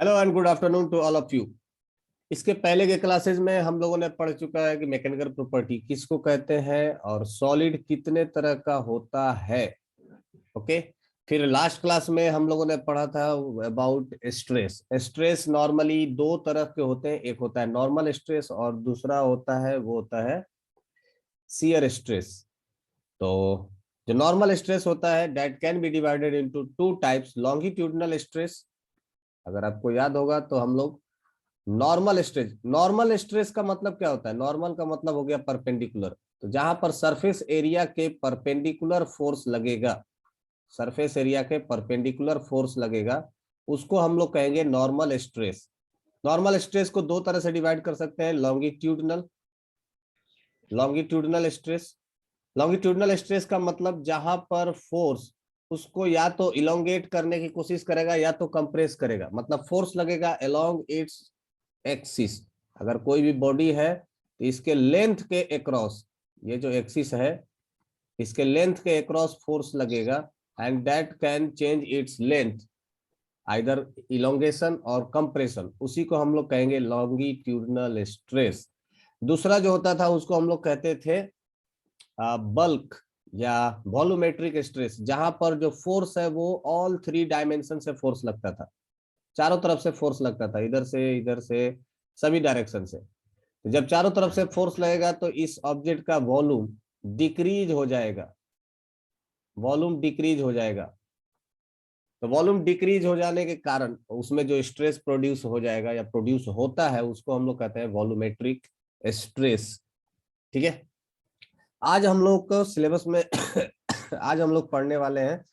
Hello and good afternoon to all of you. इसके पहले के क्लासेस में हम लोगों ने पढ़ चुका है कि मैकेनिकल प्रॉपर्टी किसको कहते हैं और सॉलिड कितने तरह का होता है। ओके। फिर लास्ट क्लास में हम लोगों ने पढ़ा था अबाउट स्ट्रेस। स्ट्रेस नॉर्मली दो तरह के होते हैं, एक होता है नॉर्मल स्ट्रेस और दूसरा होता है वो होता है शियर स्ट्रेस। तो जो नॉर्मल स्ट्रेस होता है that can be divided into two types, longitudinal stress. अगर आपको याद होगा तो हम लोग नॉर्मल स्ट्रेस का मतलब क्या होता है? नॉर्मल का मतलब हो गया परपेंडिकुलर। तो जहां पर सरफेस एरिया के परपेंडिकुलर फोर्स लगेगा, सरफेस एरिया के परपेंडिकुलर फोर्स लगेगा, उसको हम लोग कहेंगे नॉर्मल स्ट्रेस। नॉर्मल स्ट्रेस को दो तरह से डिवाइड कर सकते हैं, लॉन्गिट्यूडिनल स्ट्रेस। लॉन्गिट्यूडिनल स्ट्रेस का मतलब जहां पर फोर्स उसको या तो इलोंगेट करने की कोशिश करेगा या तो कंप्रेस करेगा, मतलब फोर्स लगेगा अलोंग इट्स एक्सिस। अगर कोई भी बॉडी है तो इसके लेंथ के अक्रॉस, ये जो एक्सिस है इसके लेंथ के अक्रॉस फोर्स लगेगा and that can change its length, either elongation और कंप्रेशन। उसी को हम लोग कहेंगे लॉन्गिट्यूडिनल स्ट्रेस। दूसरा जो होता था उसको हम लोग कहते थे बल्क या वॉल्यूमेट्रिक स्ट्रेस, जहां पर जो फोर्स है वो ऑल थ्री डायमेंशन से फोर्स लगता था, चारों तरफ से फोर्स लगता था, इधर से सभी डायरेक्शन से। तो जब चारों तरफ से फोर्स लगेगा तो इस ऑब्जेक्ट का वॉल्यूम डिक्रीज हो जाएगा, वॉल्यूम डिक्रीज हो जाएगा। तो वॉल्यूम डिक्रीज हो जाने के कारण उसमें जो स्ट्रेस प्रोड्यूस हो जाएगा या प्रोड्यूस होता है उसको हम लोग कहते हैं वॉल्यूमेट्रिक स्ट्रेस। ठीक है। आज हम लोग को सिलेबस में आज हम लोग पढ़ने वाले हैं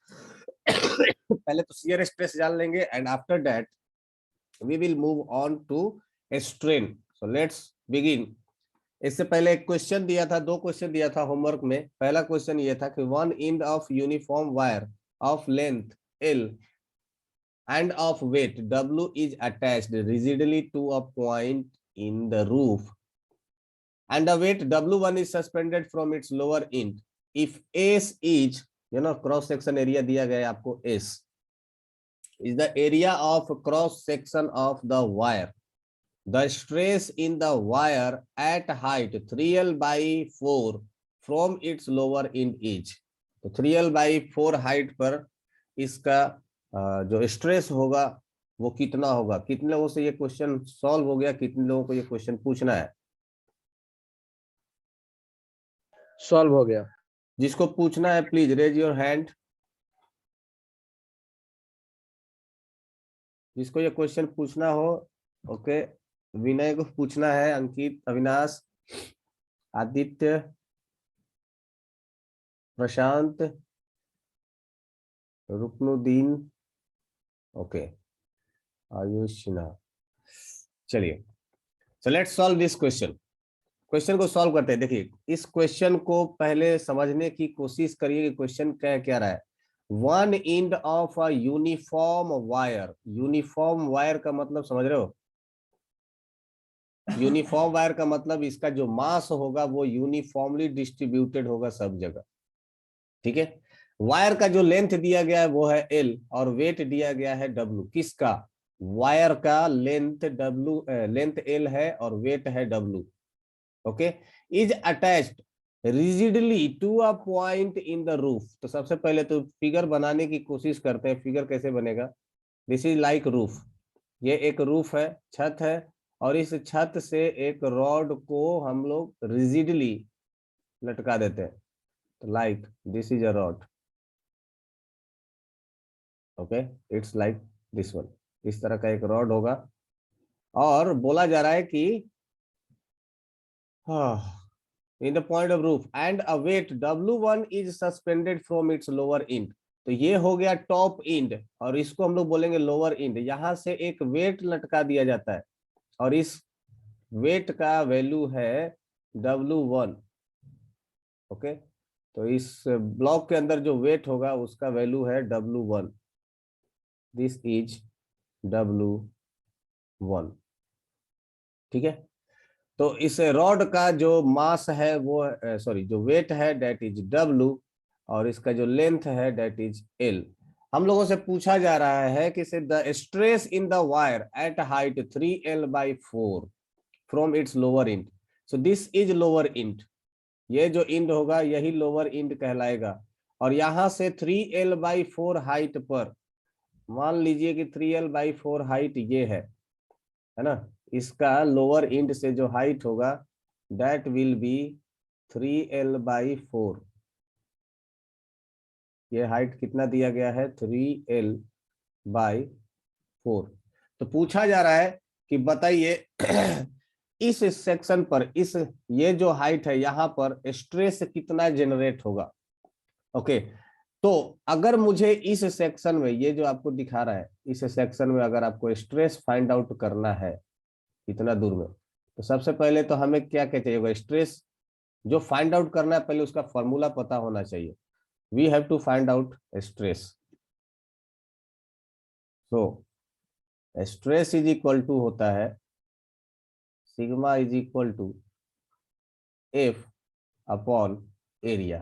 पहले तो शियर स्ट्रेस जान लेंगे and after that we will move on to strain. So let's begin. इससे पहले एक क्वेश्चन दिया था, दो क्वेश्चन दिया था होमवर्क में। पहला क्वेश्चन ये था कि one end of uniform wire of length L and of weight W is attached rigidly to a point in the roof, and the weight W1 is suspended from its lower end. If S is, cross section area दिया गया है आपको, S is the area of cross section of the wire. The stress in the wire at height 3L/4 from its lower end is, तो 3L/4 height पर इसका जो stress होगा वो कितना होगा। कितने लोगों से ये क्वेश्चन सॉल्व हो गया? कितने लोगों को ये क्वेश्चन पूछना है? सॉल्व हो गया। जिसको पूछना है प्लीज रेज योर हैंड। जिसको ये क्वेश्चन पूछना हो, ओके। विनय को पूछना है, अंकित, अविनाश, आदित्य, प्रशांत, रुकनुद्दीन, ओके, आयुष सिन्हा। चलिए, so let's solve this question. Question को सॉल्व करते हैं। देखिए, इस क्वेश्चन को पहले समझने की कोशिश करिए कि क्वेश्चन क्या क्या रहा है। One end of a uniform wire. Uniform wire का मतलब समझ रहे हो? यूनिफॉर्म वायर का मतलब इसका जो मास होगा वो यूनिफॉर्मली डिस्ट्रीब्यूटेड होगा सब जगह। ठीक है। वायर का जो लेंथ दिया गया है वो है L और वेट दिया गया है W। किसका? वायर का लेंथ लेंथ L है और वेट है W। Okay. Is attached rigidly to a point in the roof. तो सबसे पहले तो फिगर बनाने की कोशिश करते हैं। फिगर कैसे बनेगा? This is like roof. ये एक रूफ है, छत है, और इस छत से एक रॉड को हम लोग रिजिडली लटका देते हैं। तो like this is a rod. Okay, it's like this one. इस तरह का एक रॉड होगा और बोला जा रहा है कि in the point of roof and a weight W1 is suspended from its lower end। तो ये हो गया टॉप एंड और इसको हम लोग बोलेंगे लोअर एंड। यहां से एक वेट लटका दिया जाता है और इस वेट का वैल्यू है W1। ओके, तो इस ब्लॉक के अंदर जो वेट होगा उसका वैल्यू है W1। This is W1। ठीक है। तो इस रॉड का जो मास है वो सॉरी जो वेट है दैट इज W और इसका जो लेंथ है दैट इज L। हम लोगों से पूछा जा रहा है कि से the stress in the wire at height 3L/4 from its lower end, so this is lower end, ये जो इंड होगा यही लोअर इंड कहलाएगा। और यहां से 3L/4 हाइट पर मान लीजिए कि 3L/4 हाइट ये है ना, इसका लोअर इंड से जो हाइट होगा दैट विल बी 3L/4। ये हाइट कितना दिया गया है 3L/4। तो पूछा जा रहा है कि बताइए इस सेक्शन पर इस ये जो हाइट है यहाँ पर स्ट्रेस कितना जनरेट होगा। ओके, तो अगर मुझे इस सेक्शन में ये जो आपको दिखा रहा है इस सेक्शन में अगर आपको स्ट्रेस फाइंड आउट करना है इतना दूर में, तो सबसे पहले तो हमें क्या कहते हैं स्ट्रेस जो फाइंड आउट करना है पहले उसका फॉर्मूला पता होना चाहिए। We have to find out stress. So stress is equal to होता है sigma is equal to F upon area.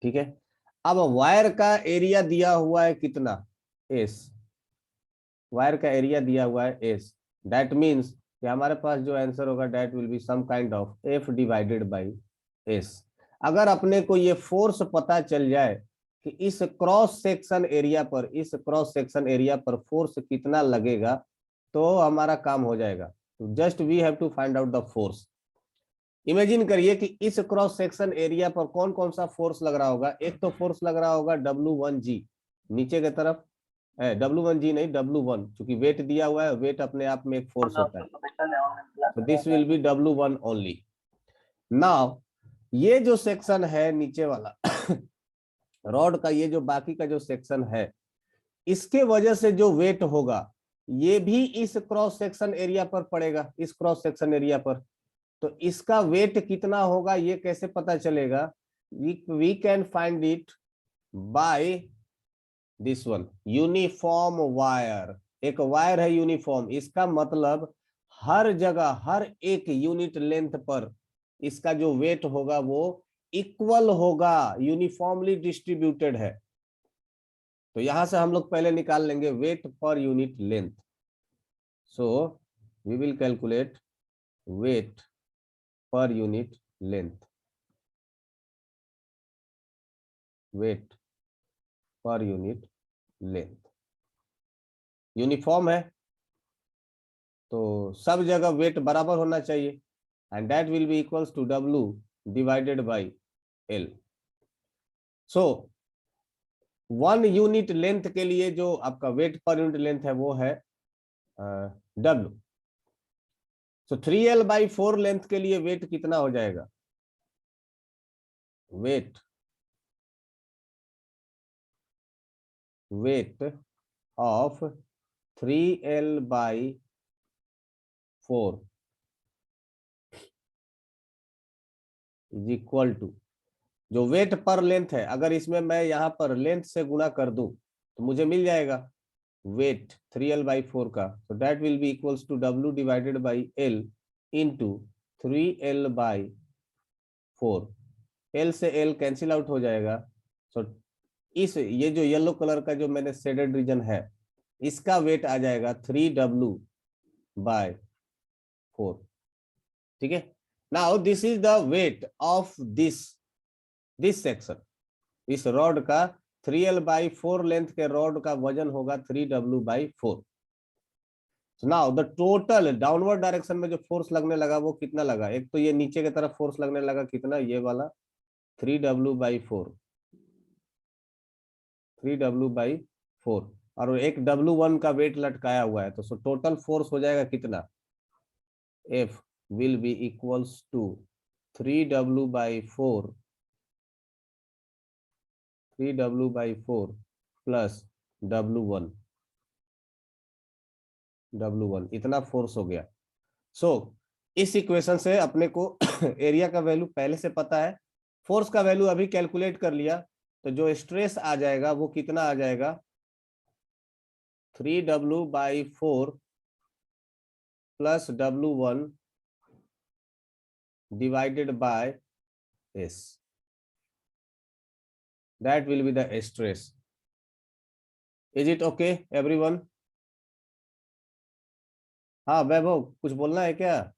ठीक है, अब वायर का एरिया दिया हुआ है कितना एस, वायर का एरिया दिया हुआ है एस, दैट मीन्स कि हमारे पास जो आंसर होगा that will be some kind of F divided by S. अगर अपने को ये फोर्स पता चल जाए कि इस क्रॉस सेक्शन एरिया पर फोर्स कितना लगेगा तो हमारा काम हो जाएगा। तो just we have to find out the force. Imagine करिए कि इस क्रॉस सेक्शन एरिया पर कौन कौन सा फोर्स लग रहा होगा। एक तो फोर्स लग रहा होगा W1G नीचे की तरफ, W1G नहीं W1, क्योंकि वेट दिया हुआ है, वेट अपने आप में एक फोर्स होता है, तो this will B W1 only. Now ये जो सेक्शन है नीचे वाला रॉड का, ये जो बाकी का जो सेक्शन है इसके वजह से जो वेट होगा ये भी इस क्रॉस सेक्शन एरिया पर पड़ेगा, इस क्रॉस सेक्शन एरिया पर। तो इसका वेट कितना होगा ये कैसे पता चलेगा? We can find it by this one, uniform wire. एक वायर है यूनिफॉर्म, इसका मतलब हर जगह हर एक यूनिट लेंथ पर इसका जो वेट होगा वो इक्वल होगा, यूनिफॉर्मली डिस्ट्रीब्यूटेड है। तो यहां से हम लोग पहले निकाल लेंगे weight per unit length. So we will calculate weight per unit length, weight per unit length. Uniform है तो सब जगह वेट बराबर होना चाहिए, and that will be equals to W divided by L। So 1 unit length के लिए जो आपका वेट पर यूनिट लेंथ है वो है W। सो 3L/4 लेंथ के लिए वेट कितना हो जाएगा? Weight of 3L/4 is equal to जो वेट पर लेंथ है, अगर इसमें मैं यहां पर लेंथ से गुणा कर दूं तो मुझे मिल जाएगा वेट 3L/4 का। तो that will be equals to W divided by L into 3L/4। L से L कैंसिल आउट हो जाएगा। सो इस ये जो येलो कलर का जो मैंने शेडेड रीजन है इसका वेट आ जाएगा 3W/4। ठीक है, now this is the weight of this section. इस रॉड का 3L/4 लेंथ के रॉड का वजन होगा 3W/4। Now the total downward direction में जो फोर्स लगने लगा वो कितना लगा? एक तो ये नीचे की तरफ फोर्स लगने लगा कितना, ये वाला 3W/4, 3W/4, और एक W1 का वेट लटकाया हुआ है, तो सो टोटल फोर्स हो जाएगा कितना? F will be equals to 3W/4 plus W1 इतना फोर्स हो गया। सो इस इक्वेशन से अपने को एरिया का वैल्यू पहले से पता है, फोर्स का वैल्यू अभी कैलकुलेट कर लिया, तो जो स्ट्रेस आ जाएगा वो कितना आ जाएगा? 3W/4 plus W1 divided by S, that will be the stress. Is it okay everyone? हाँ वैभव, कुछ बोलना है क्या?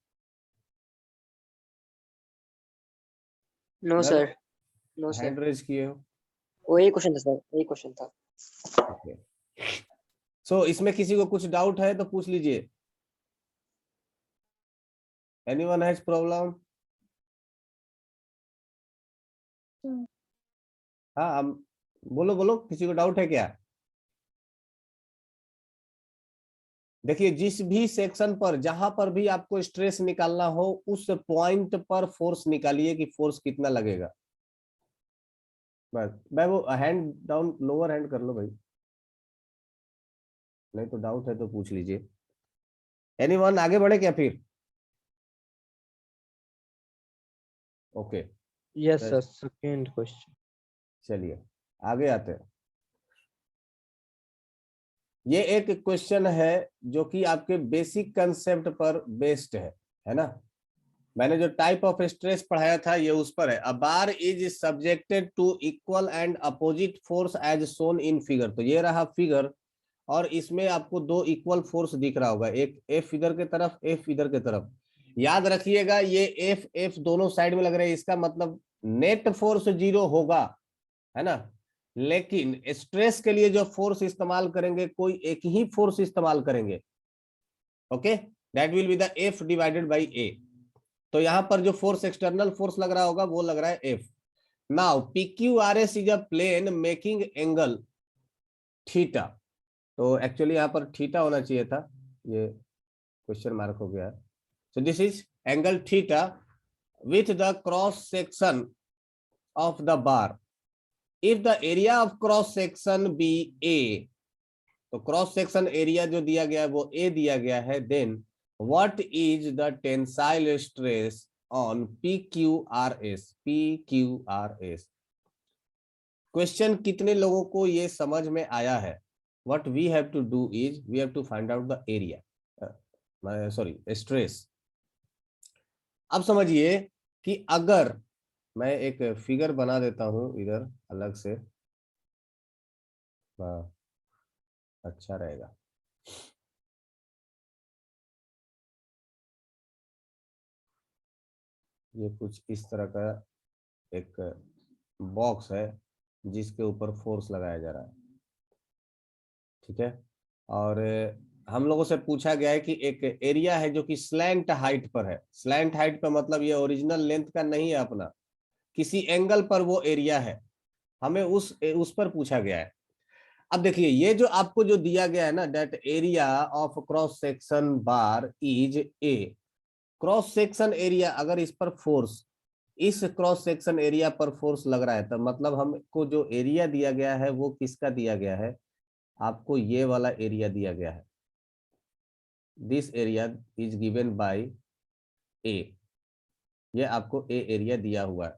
No Vaibhav, sir, no sir, hand raise किए हो। वो एक क्वेश्चन था सर, एक क्वेश्चन था। ओके, सो इसमें किसी को कुछ डाउट है तो पूछ लीजिए। Anyone has problem? हाँ हम, बोलो बोलो, किसी को डाउट है क्या? देखिए, जिस भी सेक्शन पर जहां पर भी आपको स्ट्रेस निकालना हो, उस पॉइंट पर फोर्स निकालिए कि फोर्स कितना लगेगा। बस भाई, वो हैंड डाउन, लोअर हैंड कर लो भाई, नहीं तो डाउट है तो पूछ लीजिए। एनीवन, आगे बढ़े क्या फिर? Okay, yes sir, second question. चलिए आगे आते हैं। ये एक क्वेश्चन है जो कि आपके बेसिक कंसेप्ट पर बेस्ड है ना। मैंने जो टाइप ऑफ स्ट्रेस पढ़ाया था ये उस पर है। A bar is subjected to equal and opposite force as shown in figure. तो ये रहा फिगर, और इसमें आपको दो इक्वल फोर्स दिख रहा होगा, एक एफ इधर के तरफ, एफ इधर के तरफ। याद रखिएगा, ये एफ एफ दोनों साइड में लग रहे हैं, इसका मतलब नेट फोर्स 0 होगा, है ना। लेकिन स्ट्रेस के लिए जो फोर्स इस्तेमाल करेंगे, कोई एक ही फोर्स इस्तेमाल करेंगे। Okay, that will be the F divided by A. तो यहां पर जो फोर्स, एक्सटर्नल फोर्स लग रहा होगा, वो लग रहा है F. Now P Q R S is a plane making angle theta. तो एक्चुअली यहां पर थीटा होना चाहिए था, ये क्वेश्चन मार्क हो गया है। So this is angle theta with the cross section of the bar. If the area of cross section be A, तो क्रॉस सेक्शन एरिया जो दिया गया है वो ए दिया गया है, then what is the tensile stress on P Q R S? P Q R S question कितने लोगों को ये समझ में आया है? What we have to do is we have to find out the area, sorry stress. अब समझिए कि अगर मैं एक फिगर बना देता हूं इधर अलग से, अच्छा रहेगा। ये कुछ इस तरह का एक बॉक्स है जिसके ऊपर फोर्स लगाया जा रहा है, ठीक है। और हम लोगों से पूछा गया है कि एक एरिया है जो कि स्लैंट हाइट पर है। स्लैंट हाइट पर मतलब ये ओरिजिनल लेंथ का नहीं है अपना, किसी एंगल पर वो एरिया है, हमें उस पर पूछा गया है। अब देखिए, ये जो आपको जो दिया गया है ना, that area of cross section bar is a. Cross section area, अगर इस पर फोर्स, इस क्रॉस सेक्शन एरिया पर फोर्स लग रहा है, तो मतलब हमको जो एरिया दिया गया है वो किसका दिया गया है? आपको ये वाला एरिया दिया गया है। This area is given by A. ये आपको ए एरिया दिया हुआ है,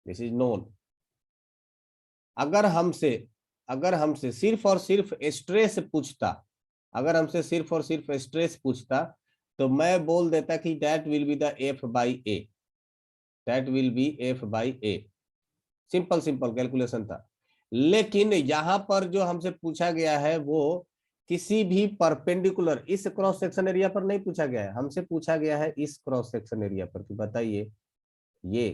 दिस इज नोन। अगर हमसे सिर्फ और सिर्फ स्ट्रेस पूछता, अगर हमसे सिर्फ और सिर्फ स्ट्रेस पूछता, तो मैं बोल देता कि that will be the F by A, that will be F by A. Simple simple calculation था। लेकिन यहां पर जो हमसे पूछा गया है वो किसी भी परपेंडिकुलर, इस क्रॉस सेक्शन एरिया पर नहीं पूछा गया है, हमसे पूछा गया है इस क्रॉस सेक्शन एरिया पर कि बताइए ये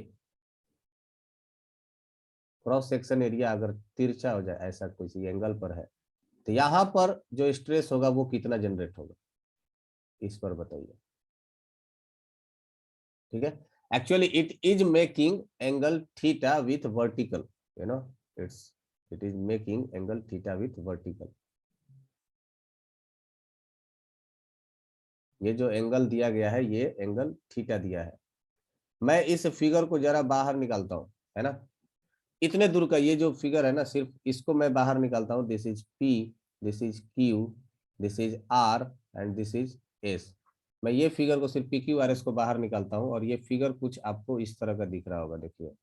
क्रॉस सेक्शन एरिया अगर तिरछा हो जाए, ऐसा किसी एंगल पर है, तो यहां पर जो स्ट्रेस होगा वो कितना जनरेट होगा, इस पर बताइए, ठीक है। Actually it is making angle theta with vertical, you know, it is making angle theta with vertical. ये जो एंगल दिया गया है ये एंगल थीटा दिया है। मैं इस फिगर को जरा बाहर निकालता हूं, है ना। इतने दूर का ये जो फिगर है ना, सिर्फ इसको मैं बाहर निकालता हूं। This is P, this is Q, this is R and this is S. मैं ये फिगर को सिर्फ पी क्यू आर एस को बाहर निकालता हूं, और ये फिगर कुछ आपको इस तरह का दिख रहा होगा। देखिए,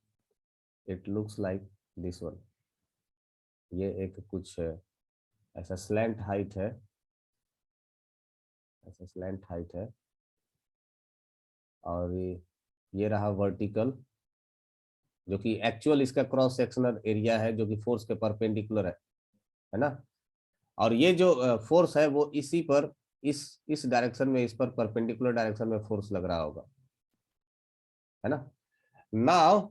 it looks like this one. ये एक कुछ ऐसा स्लैंट हाइट है, ऐसा स्लैंट हाइट है, और ये रहा वर्टिकल, जो कि एक्चुअल इसका क्रॉस सेक्शनल एरिया है, जो कि फोर्स के परपेंडिकुलर है ना। और ये जो फोर्स है वो इसी पर इस डायरेक्शन में, इस पर परपेंडिकुलर डायरेक्शन में फोर्स लग रहा होगा, है ना। नाउ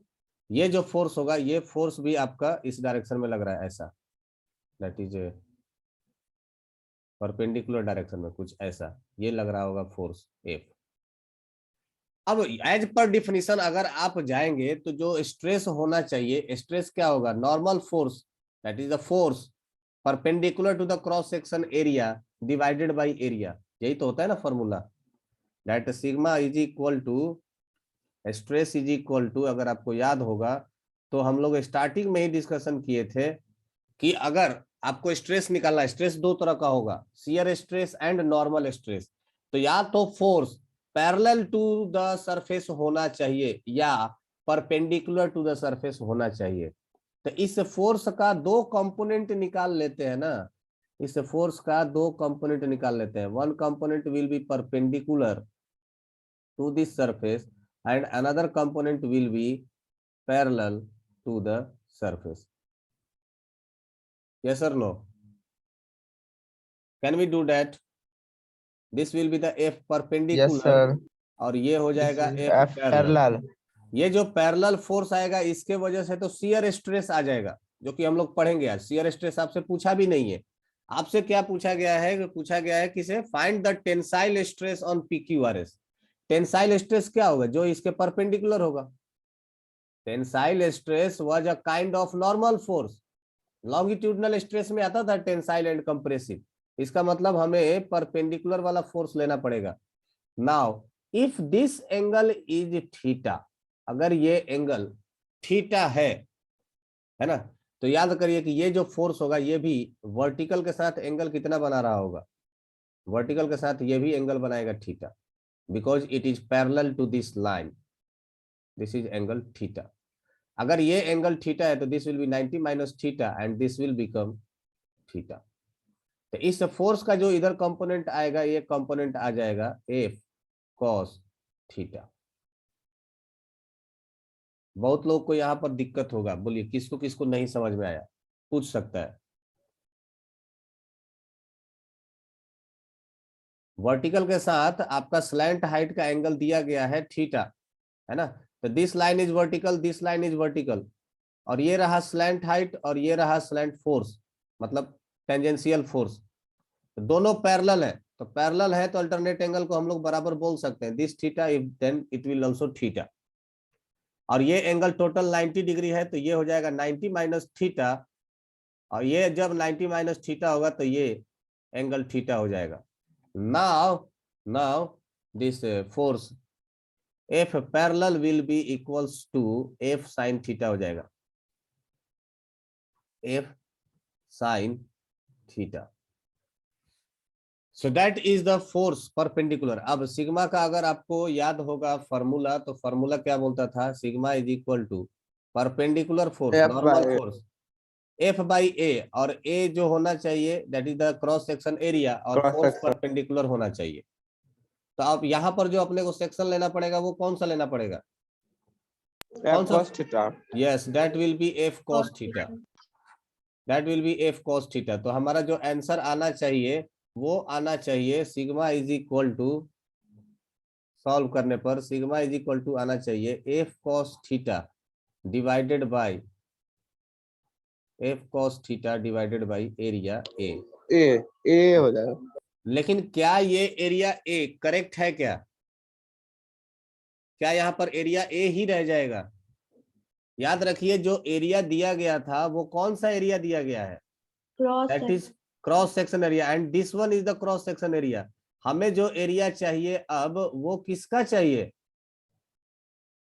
ये जो फोर्स होगा, ये फोर्स भी आपका इस डायरेक्शन में लग रहा है ऐसा, दैट इज परपेंडिकुलर डायरेक्शन में कुछ ऐसा ये लग रहा होगा फोर्स एफ। अब एज पर डिफिनीशन अगर आप जाएंगे तो जो स्ट्रेस होना चाहिए, स्ट्रेस क्या होगा, normal force that is the force perpendicular to the cross section area divided by area, यही तो होता है ना formula, that sigma is equal to stress is equal to, अगर आपको याद होगा तो हम लोग स्टार्टिंग में ही डिस्कशन किए थे कि अगर आपको स्ट्रेस निकालना है, स्ट्रेस दो तरह का होगा, shear stress and normal stress. तो या तो force parallel to the surface होना चाहिए या परपेंडिकुलर टू द सरफेस होना चाहिए। तो इस फोर्स का दो कंपोनेंट निकाल लेते हैं ना, इस फोर्स का दो कंपोनेंट निकाल लेते हैं, one component will be perpendicular to this surface and another component will be parallel to the surface. Yes or no? Can we do that? This will be the F perpendicular Yes, sir. और ये हो This जाएगा is F F parallel। parallel. ये जो parallel force आएगा इसके वजह से तो शियर स्ट्रेस आ जाएगा, जो कि हम लोग पढ़ेंगे आज। शियर स्ट्रेस आपसे पूछा भी नहीं है, आपसे क्या पूछा गया है, पूछा गया है किसे, find the tensile stress on PQRS। Tensile stress क्या होगा, जो इसके परपेंडिकुलर होगा। Tensile stress was a kind of normal force, longitudinal stress में आता था टेंसाइल एंड कंप्रेसिव, इसका मतलब हमें परपेंडिकुलर वाला फोर्स लेना पड़ेगा। Now if this angle is theta, अगर ये एंगल थीटा है ना, तो याद करिए कि ये जो फोर्स होगा ये भी वर्टिकल के साथ एंगल कितना बना रहा होगा, वर्टिकल के साथ ये भी एंगल बनाएगा theta, because it is parallel to this line, this is angle theta. अगर ये एंगल थीटा है तो this will be 90 minus theta and this will become theta. तो इस फोर्स का जो इधर कंपोनेंट आएगा, ये कंपोनेंट आ जाएगा एफ कॉस थीटा। बहुत लोग को यहाँ पर दिक्कत होगा, बोलिए किसको किसको नहीं समझ में आया, पूछ सकता है। वर्टिकल के साथ आपका स्लैंट हाइट का एंगल दिया गया है थीटा, है ना, तो this line is vertical, this line is vertical, और ये रहा स्लैंट हाइट और ये रहा स्लैंट फोर्स, मतलब टेंजेंशियल फोर्स, तो दोनों पैरेलल है, तो पैरेलल है तो अल्टरनेट एंगल को हम लोग बराबर बोल सकते हैं, this theta if then it will also theta. और ये एंगल टोटल 90 डिग्री है तो ये हो जाएगा 90 माइनस थीटा, और ये जब 90 माइनस थीटा होगा तो ये एंगल थीटा हो जाएगा। Now this force F parallel will be equals to F sine theta हो जाएगा, F sine theta. So that is the force perpendicular. अब सिग्मा का अगर आपको याद होगा फॉर्मूला, तो फॉर्मूला क्या बोलता था, sigma is equal to perpendicular force, F normal by force F by A, और ए जो होना चाहिए that is the cross section area, और cross फोर्स section. परपेंडिकुलर होना चाहिए। तो आप यहाँ पर जो अपने को सेक्शन लेना पड़ेगा वो कौन सा लेना पड़ेगा, कौन F सा, cos theta. Yes that will be F cos theta, that will be F cos theta. तो हमारा जो आंसर आना चाहिए वो आना चाहिए sigma is equal to, solve करने पर सिग्मा इज इक्वल टू आना चाहिए F cos theta divided by F cos theta divided by area A. A हो जाएगा. लेकिन क्या ये एरिया ए करेक्ट है क्या, क्या यहाँ पर एरिया ए ही रह जाएगा। याद रखिए जो एरिया दिया गया था वो कौन सा एरिया दिया गया है, that is cross section area, and this one is the cross section area. हमें जो एरिया चाहिए अब वो किसका चाहिए,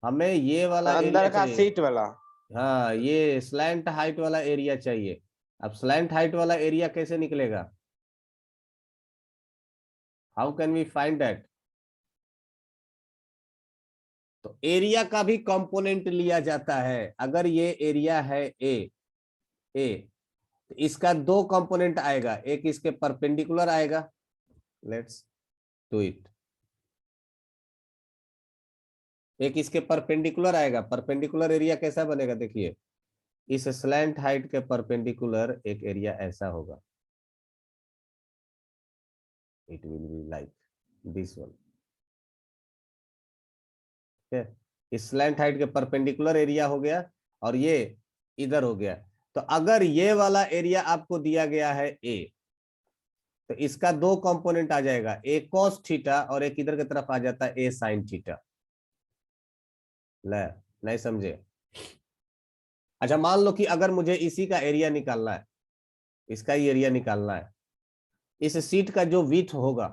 हमें ये वाला एरिया अंदर का चाहिए, सीट वाला. हाँ ये स्लैंट हाइट वाला एरिया चाहिए। अब स्लैंट हाइट वाला एरिया कैसे निकलेगा, how can we find that. तो एरिया का भी कंपोनेंट लिया जाता है, अगर ये एरिया है ए तो इसका दो कंपोनेंट आएगा, एक इसके परपेंडिकुलर आएगा, लेट्स डू इट, एक इसके परपेंडिकुलर आएगा। परपेंडिकुलर एरिया कैसा बनेगा, देखिए इस स्लैंट हाइट के परपेंडिकुलर एक एरिया ऐसा होगा, it will be like this one. इस स्लैंट हाइट के परपेंडिकुलर एरिया हो गया और ये इधर हो गया। तो अगर ये वाला एरिया आपको दिया गया है ए, तो इसका दो कंपोनेंट आ जाएगा, ए कॉस थीटा और एक इधर की तरफ आ जाता है ए साइन थीटा। ले, नहीं समझे? अच्छा मान लो कि अगर मुझे इसी का एरिया निकालना है, इसका ही एरिया निकालना है, इस सीट का जो विड्थ होगा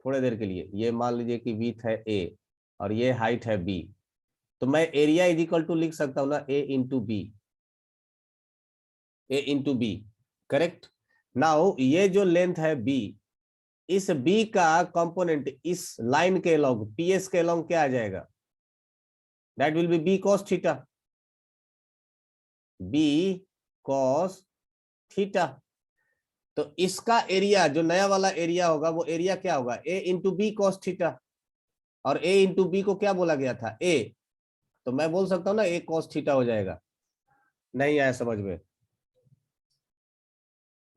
थोड़े देर के लिए, ये मान लीजिए कि विड्थ है ए और ये हाइट है बी, तो मैं एरिया इज इक्वल टू लिख सकता हूं ना ए इंटू बी, ए इंटू बी, करेक्ट। नाउ ये जो लेंथ है बी, इस बी का कंपोनेंट इस लाइन के अलॉन्ग, पीएस के अलॉन्ग क्या आ जाएगा? That will be B cos theta, B cos theta. तो इसका एरिया जो नया वाला एरिया होगा वो एरिया क्या होगा? ए इंटू बी कॉस थीटा, और ए इंटू बी को क्या बोला गया था? ए। तो मैं बोल सकता हूं ना ए कॉस थीटा हो जाएगा। नहीं आया समझ में?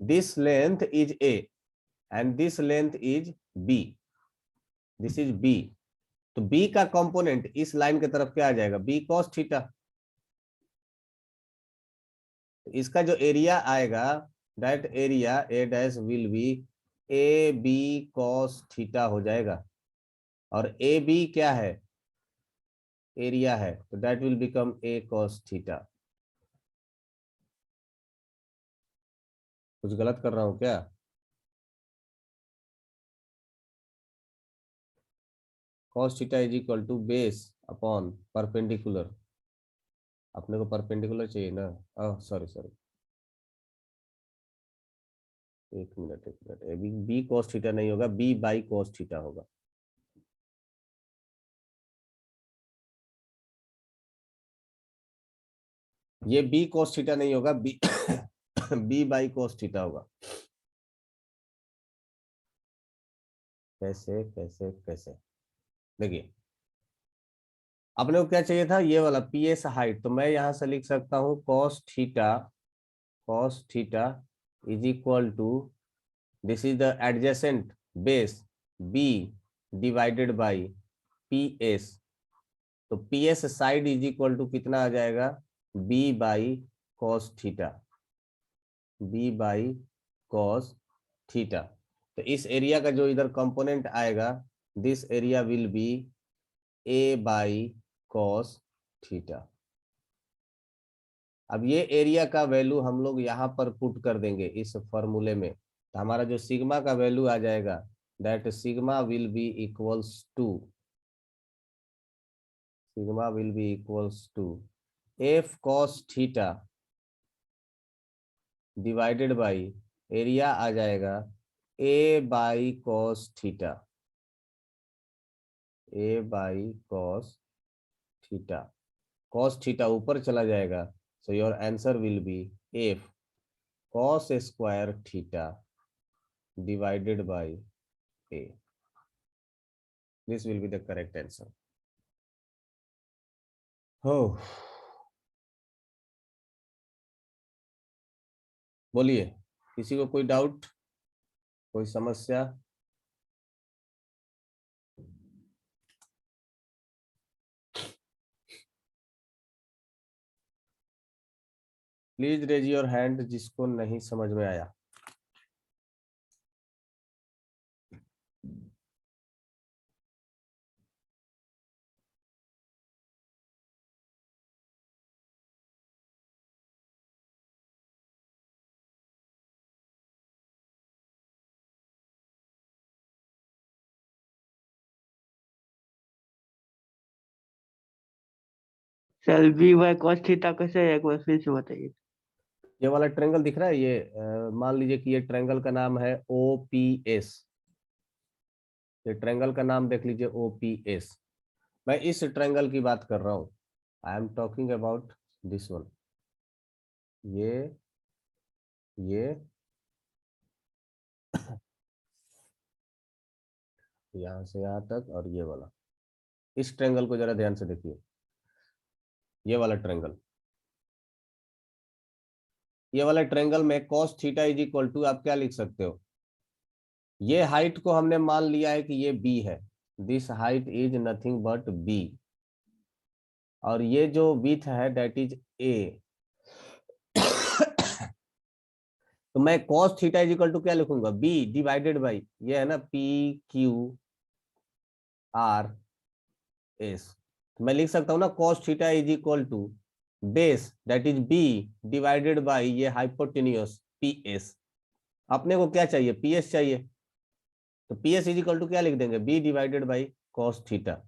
This length is A and this length is B, this is B. तो बी का कंपोनेंट इस लाइन की तरफ क्या आ जाएगा? B cos theta. इसका जो एरिया आएगा, that area A dash will be A B cos theta हो जाएगा, और ए बी क्या है? एरिया है, तो that will become A cos theta. कुछ गलत कर रहा हूं क्या? Cos theta is equal to base upon perpendicular. अपने को परपेंडिकुलर चाहिए ना? सॉरी सॉरी, एक मिनट एक minute, B B cos theta नहीं होगा, बी बाई कॉस थीटा होगा। ये बी कॉस थीटा नहीं होगा, B B by cos theta होगा। कैसे कैसे कैसे? देखिए अपने को क्या चाहिए था? ये वाला पी एस हाइट, तो मैं यहां से लिख सकता हूं cos theta is equal to, this is the adjacent base B divided by P S. तो P S side is equal to कितना आ जाएगा? B by cos theta, B by cos theta. तो इस एरिया का जो इधर कंपोनेंट आएगा, this area will be A by cos theta. अब ये एरिया का वैल्यू हम लोग यहाँ पर पुट कर देंगे इस फॉर्मूले में, तो हमारा जो सिग्मा का वैल्यू आ जाएगा, that sigma will be equals to, sigma will be equals to F cos theta divided by area आ जाएगा A by cos theta, A by cos theta. Cos theta ऊपर चला जाएगा, so your answer will be F cos square theta divided by a. This will be the correct answer. हो, बोलिए, किसी को कोई डाउट, कोई समस्या? प्लीज रेज योर हैंड जिसको नहीं समझ में आया। Sir B by cos theta कैसे है, एक बार फिर से बताइए। ये वाला ट्रायंगल दिख रहा है, ये मान लीजिए कि ये ट्रायंगल का नाम है ओपीएस। ये ट्रायंगल का नाम देख लीजिए ओपीएस। मैं इस ट्रायंगल की बात कर रहा हूं, I am talking about this one. ये यहां से यहां तक, और ये वाला, इस ट्रायंगल को जरा ध्यान से देखिए। ये वाला ट्रायंगल, ये वाला ट्रायंगल में cos theta is equal to आप क्या लिख सकते हो? ये हाइट को हमने मान लिया है कि ये b है, this height is nothing but b, और ये जो विड्थ है दैट इज a। तो मैं cos theta is equal to क्या लिखूंगा, b डिवाइडेड बाई ये है ना p q r s। तो मैं लिख सकता हूँ ना cos theta is equal to base that is b divided by ये हाइपोटेन्यूस ps। अपने को क्या चाहिए, ps चाहिए, तो ps इज इक्वल टू क्या लिख देंगे, b divided by cos theta.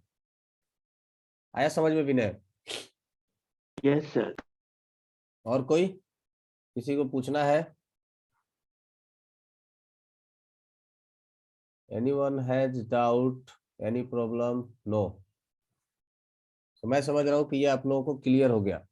आया समझ में विनय? Yes sir. और कोई किसी को पूछना है? Anyone has doubt, any problem? No. तो मैं समझ रहा हूं कि ये आप लोगों को क्लियर हो गया।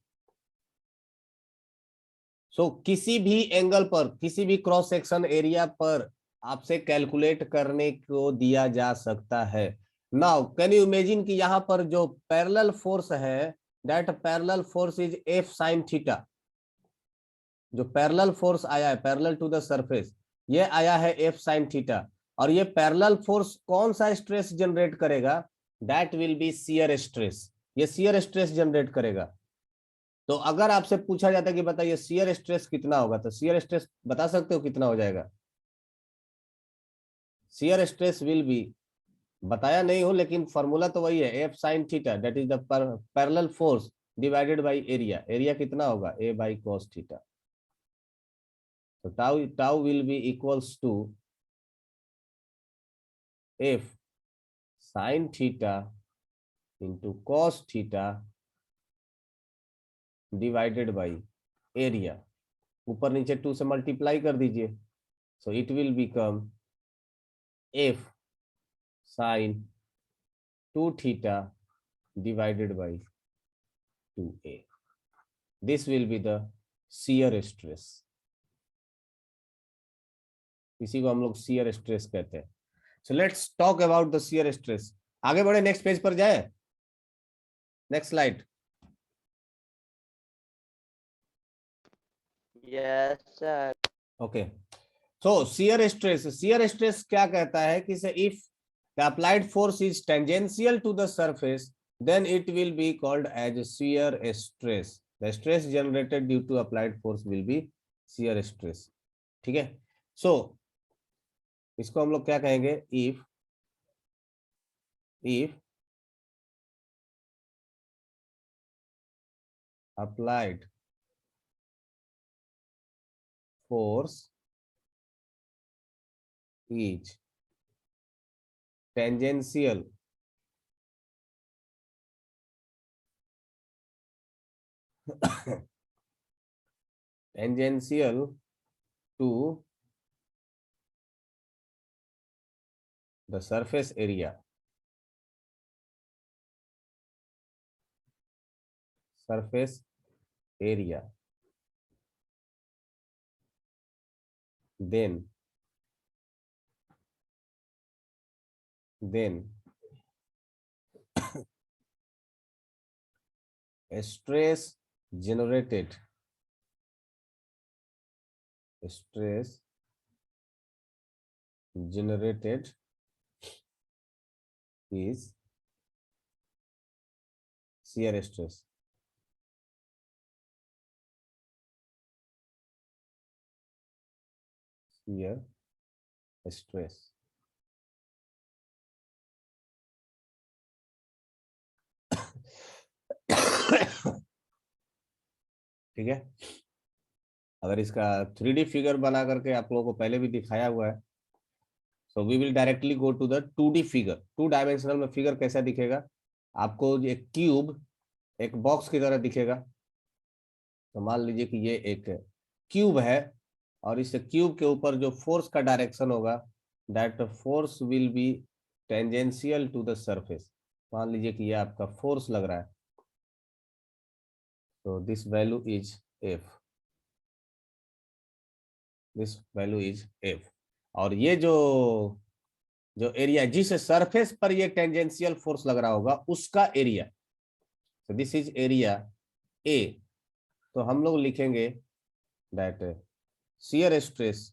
किसी भी एंगल पर, किसी भी क्रॉस सेक्शन एरिया पर आपसे कैलकुलेट करने को दिया जा सकता है। नाउ कैन यू इमेजिन कि यहां पर जो पैरेलल फोर्स है that parallel force is F sine theta. जो पैरेलल फोर्स आया है पैरेलल टू द सरफेस, ये आया है एफ साइन थीटा, और ये पैरेलल फोर्स कौन सा स्ट्रेस जनरेट करेगा, that will B shear stress. ये शियर स्ट्रेस जनरेट करेगा। तो अगर आपसे पूछा जाता है कि बताइए शियर स्ट्रेस कितना होगा, तो शियर स्ट्रेस बता सकते हो कितना हो जाएगा? शियर स्ट्रेस विल बी, बताया नहीं हो लेकिन फॉर्मूला तो वही है, F sine theta that is the parallel force divided by area. Area कितना होगा, ए बाई कॉस थीटा। तो tau tau will be equals to F sine theta into cos theta divided by area. ऊपर नीचे 2 से multiply कर दीजिए, so it will become F sine 2 theta divided by 2a. This will be the shear stress. इसी को हम लोग shear stress कहते हैं। So let's talk about the shear stress. आगे बढ़े, नेक्स्ट पेज पर जाए, next slide. Yes, sir. Okay, so shear stress क्या कहता है कि if the applied force is tangential to the surface, then it will be called as shear stress. The stress generated due to applied force will be shear stress. ठीक है, सो इसको हम लोग क्या कहेंगे, if applied force is tangential to the surface area, then a stress generated is shear stress. Shear stress. ठीक है, अगर इसका 3D फिगर बना करके आप लोगों को पहले भी दिखाया हुआ है, so we will directly go to the 2D figure. 2 dimensional में फिगर कैसा दिखेगा आपको, एक क्यूब एक बॉक्स की तरह दिखेगा। तो मान लीजिए कि ये एक क्यूब है, और इस क्यूब के ऊपर जो फोर्स का डायरेक्शन होगा that force will be tangential to the surface. मान लीजिए कि ये आपका फोर्स लग रहा है, तो दिस वैल्यू इज एफ, और ये जो जो एरिया जिस सरफेस पर ये टेंजेंशियल फोर्स लग रहा होगा उसका एरिया, तो दिस इज एरिया ए। तो हम लोग लिखेंगे that shear stress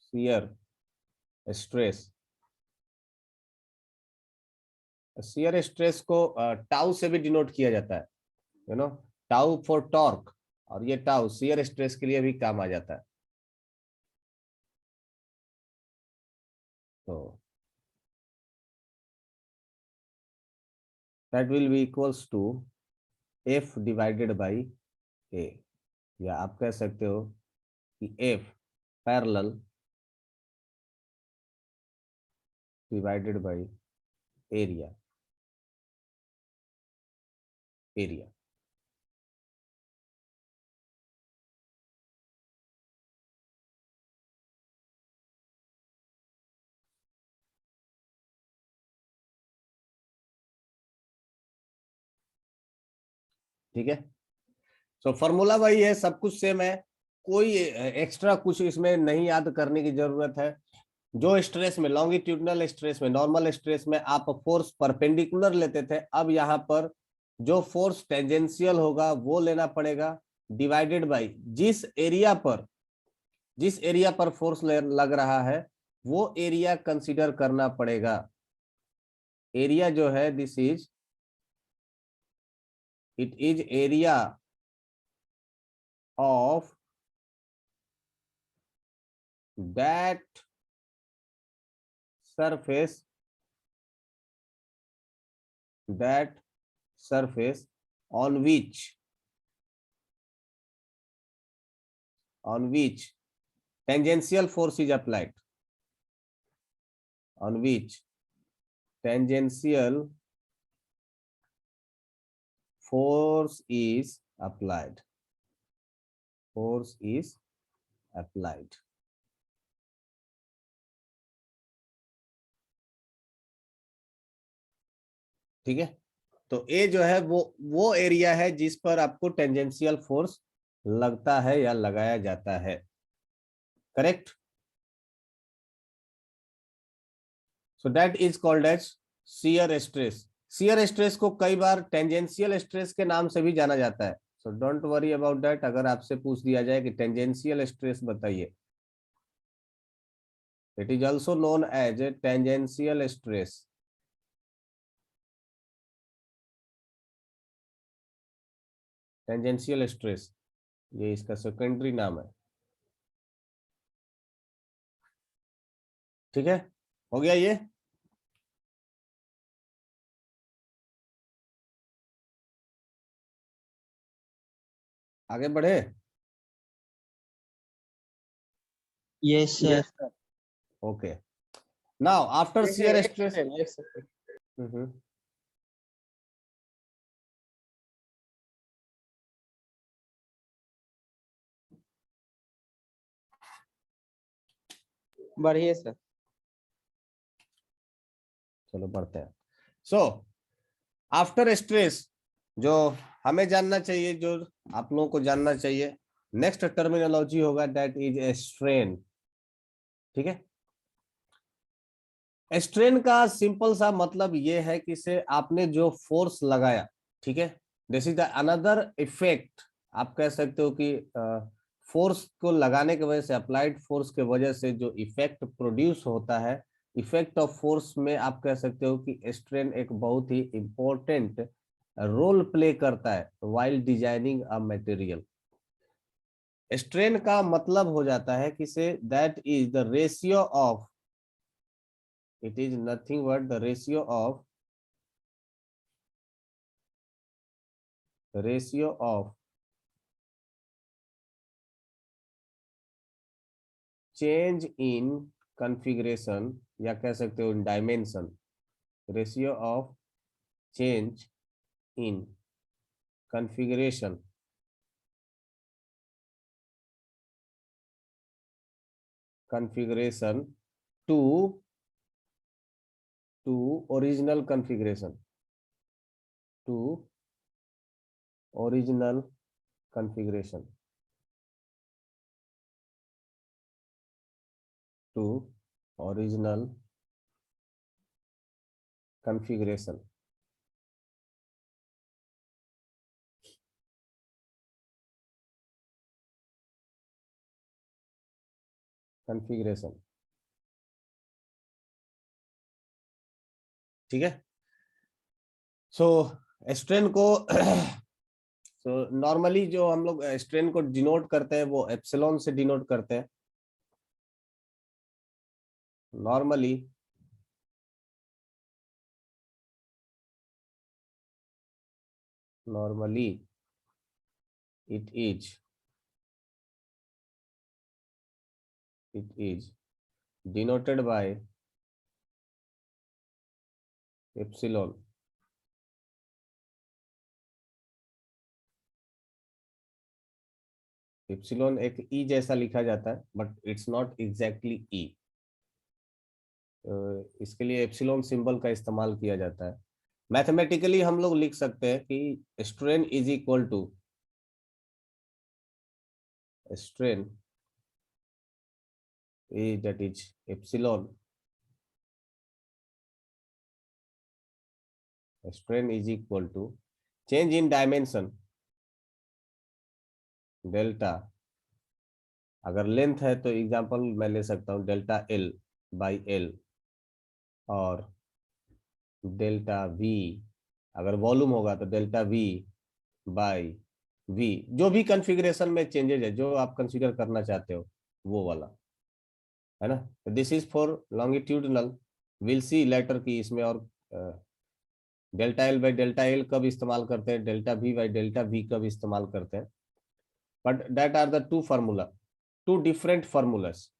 shear stress, shear stress को टाउ से भी डिनोट किया जाता है, you know, tau for torque, और ये टाउ shear stress के लिए भी काम आ जाता है। तो that will be equals to F divided by A, या आप कह सकते हो कि F parallel divided by area, area. ठीक है, तो फॉर्मूला वही है, सब कुछ सेम है, कोई एक्स्ट्रा कुछ इसमें नहीं याद करने की जरूरत है। जो स्ट्रेस में, लॉन्गिट्यूडनल स्ट्रेस में, नॉर्मल स्ट्रेस में आप फोर्स परपेंडिकुलर लेते थे, अब यहाँ पर जो फोर्स टेंजेंशियल होगा वो लेना पड़ेगा, डिवाइडेड बाय जिस एरिया पर फोर्स लग रहा है वो एरिया कंसीडर करना पड़ेगा। एरिया जो है this is, it is area of that surface, on which tangential force is applied, on which tangential force is applied, ठीक है। तो ए जो है वो एरिया है जिस पर आपको टेंजेंशियल फोर्स लगता है या लगाया जाता है, correct. So that is called as shear stress. Shear stress को कई बार टेंजेंशियल स्ट्रेस के नाम से भी जाना जाता है, so don't worry about that. अगर आपसे पूछ दिया जाए कि टेंजेंशियल स्ट्रेस बताइए, it is also known as a tangential stress. Tangential stress ये इसका सेकेंडरी नाम है, ठीक है, हो गया ये। आगे बढ़े। Yes sir. Okay, now after shear stress, बढ़िए सर। चलो बढ़ते हैं। सो आफ्टर स्ट्रेस जो हमें जानना चाहिए, जो आप लोगों को जानना चाहिए, नेक्स्ट टर्मिनोलॉजी होगा दैट इज स्ट्रेन। ठीक है, स्ट्रेन का सिंपल सा मतलब ये है कि से आपने जो फोर्स लगाया, ठीक है, this is the another effect. आप कह सकते हो कि फोर्स को लगाने की वजह से, अप्लाइड फोर्स के वजह से जो इफेक्ट प्रोड्यूस होता है, इफेक्ट ऑफ फोर्स में आप कह सकते हो कि स्ट्रेन एक बहुत ही इंपॉर्टेंट रोल प्ले करता है while designing a material. Strain का मतलब हो जाता है कि say that is the ratio of, it is nothing but the ratio of change in configuration, या कह सकते हो dimension, ratio of change in configuration to original configuration, to original configuration, to original configuration। Configuration, ठीक है। सो strain को so normally जो हम लोग स्ट्रेन को डिनोट करते हैं वो एप्सिलॉन से डिनोट करते हैं normally. it is denoted by epsilon. Epsilon एक ई जैसा लिखा जाता है बट इट्स नॉट एग्जैक्टली ई। इसके लिए एप्सिलॉन सिंबल का इस्तेमाल किया जाता है। मैथमेटिकली हम लोग लिख सकते हैं कि strain is equal to strain is that is epsilon, strain is equal to change in dimension delta. अगर लेंथ है तो एग्जांपल मैं ले सकता हूं डेल्टा एल बाई एल, और डेल्टा वी अगर वॉल्यूम होगा तो डेल्टा वी बाई वी, जो भी कॉन्फ़िगरेशन में चेंजेस है जो आप कंसीडर करना चाहते हो वो वाला, है ना। This is for longitudinal, will see later की इसमें। और delta L by delta L कब इस्तेमाल करते हैं, delta V by delta V कब इस्तेमाल करते हैं, but that are the two formula, two different formulas.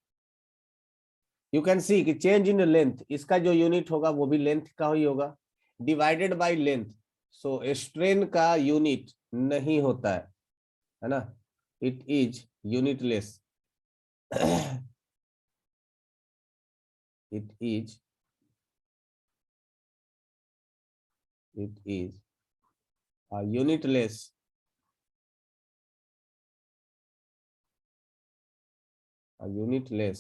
You can see कि चेंज इन लेंथ, इसका जो यूनिट होगा वो भी लेंथ का ही होगा, divided by length. So strain का यूनिट नहीं होता है ना, it is unitless. it is a unitless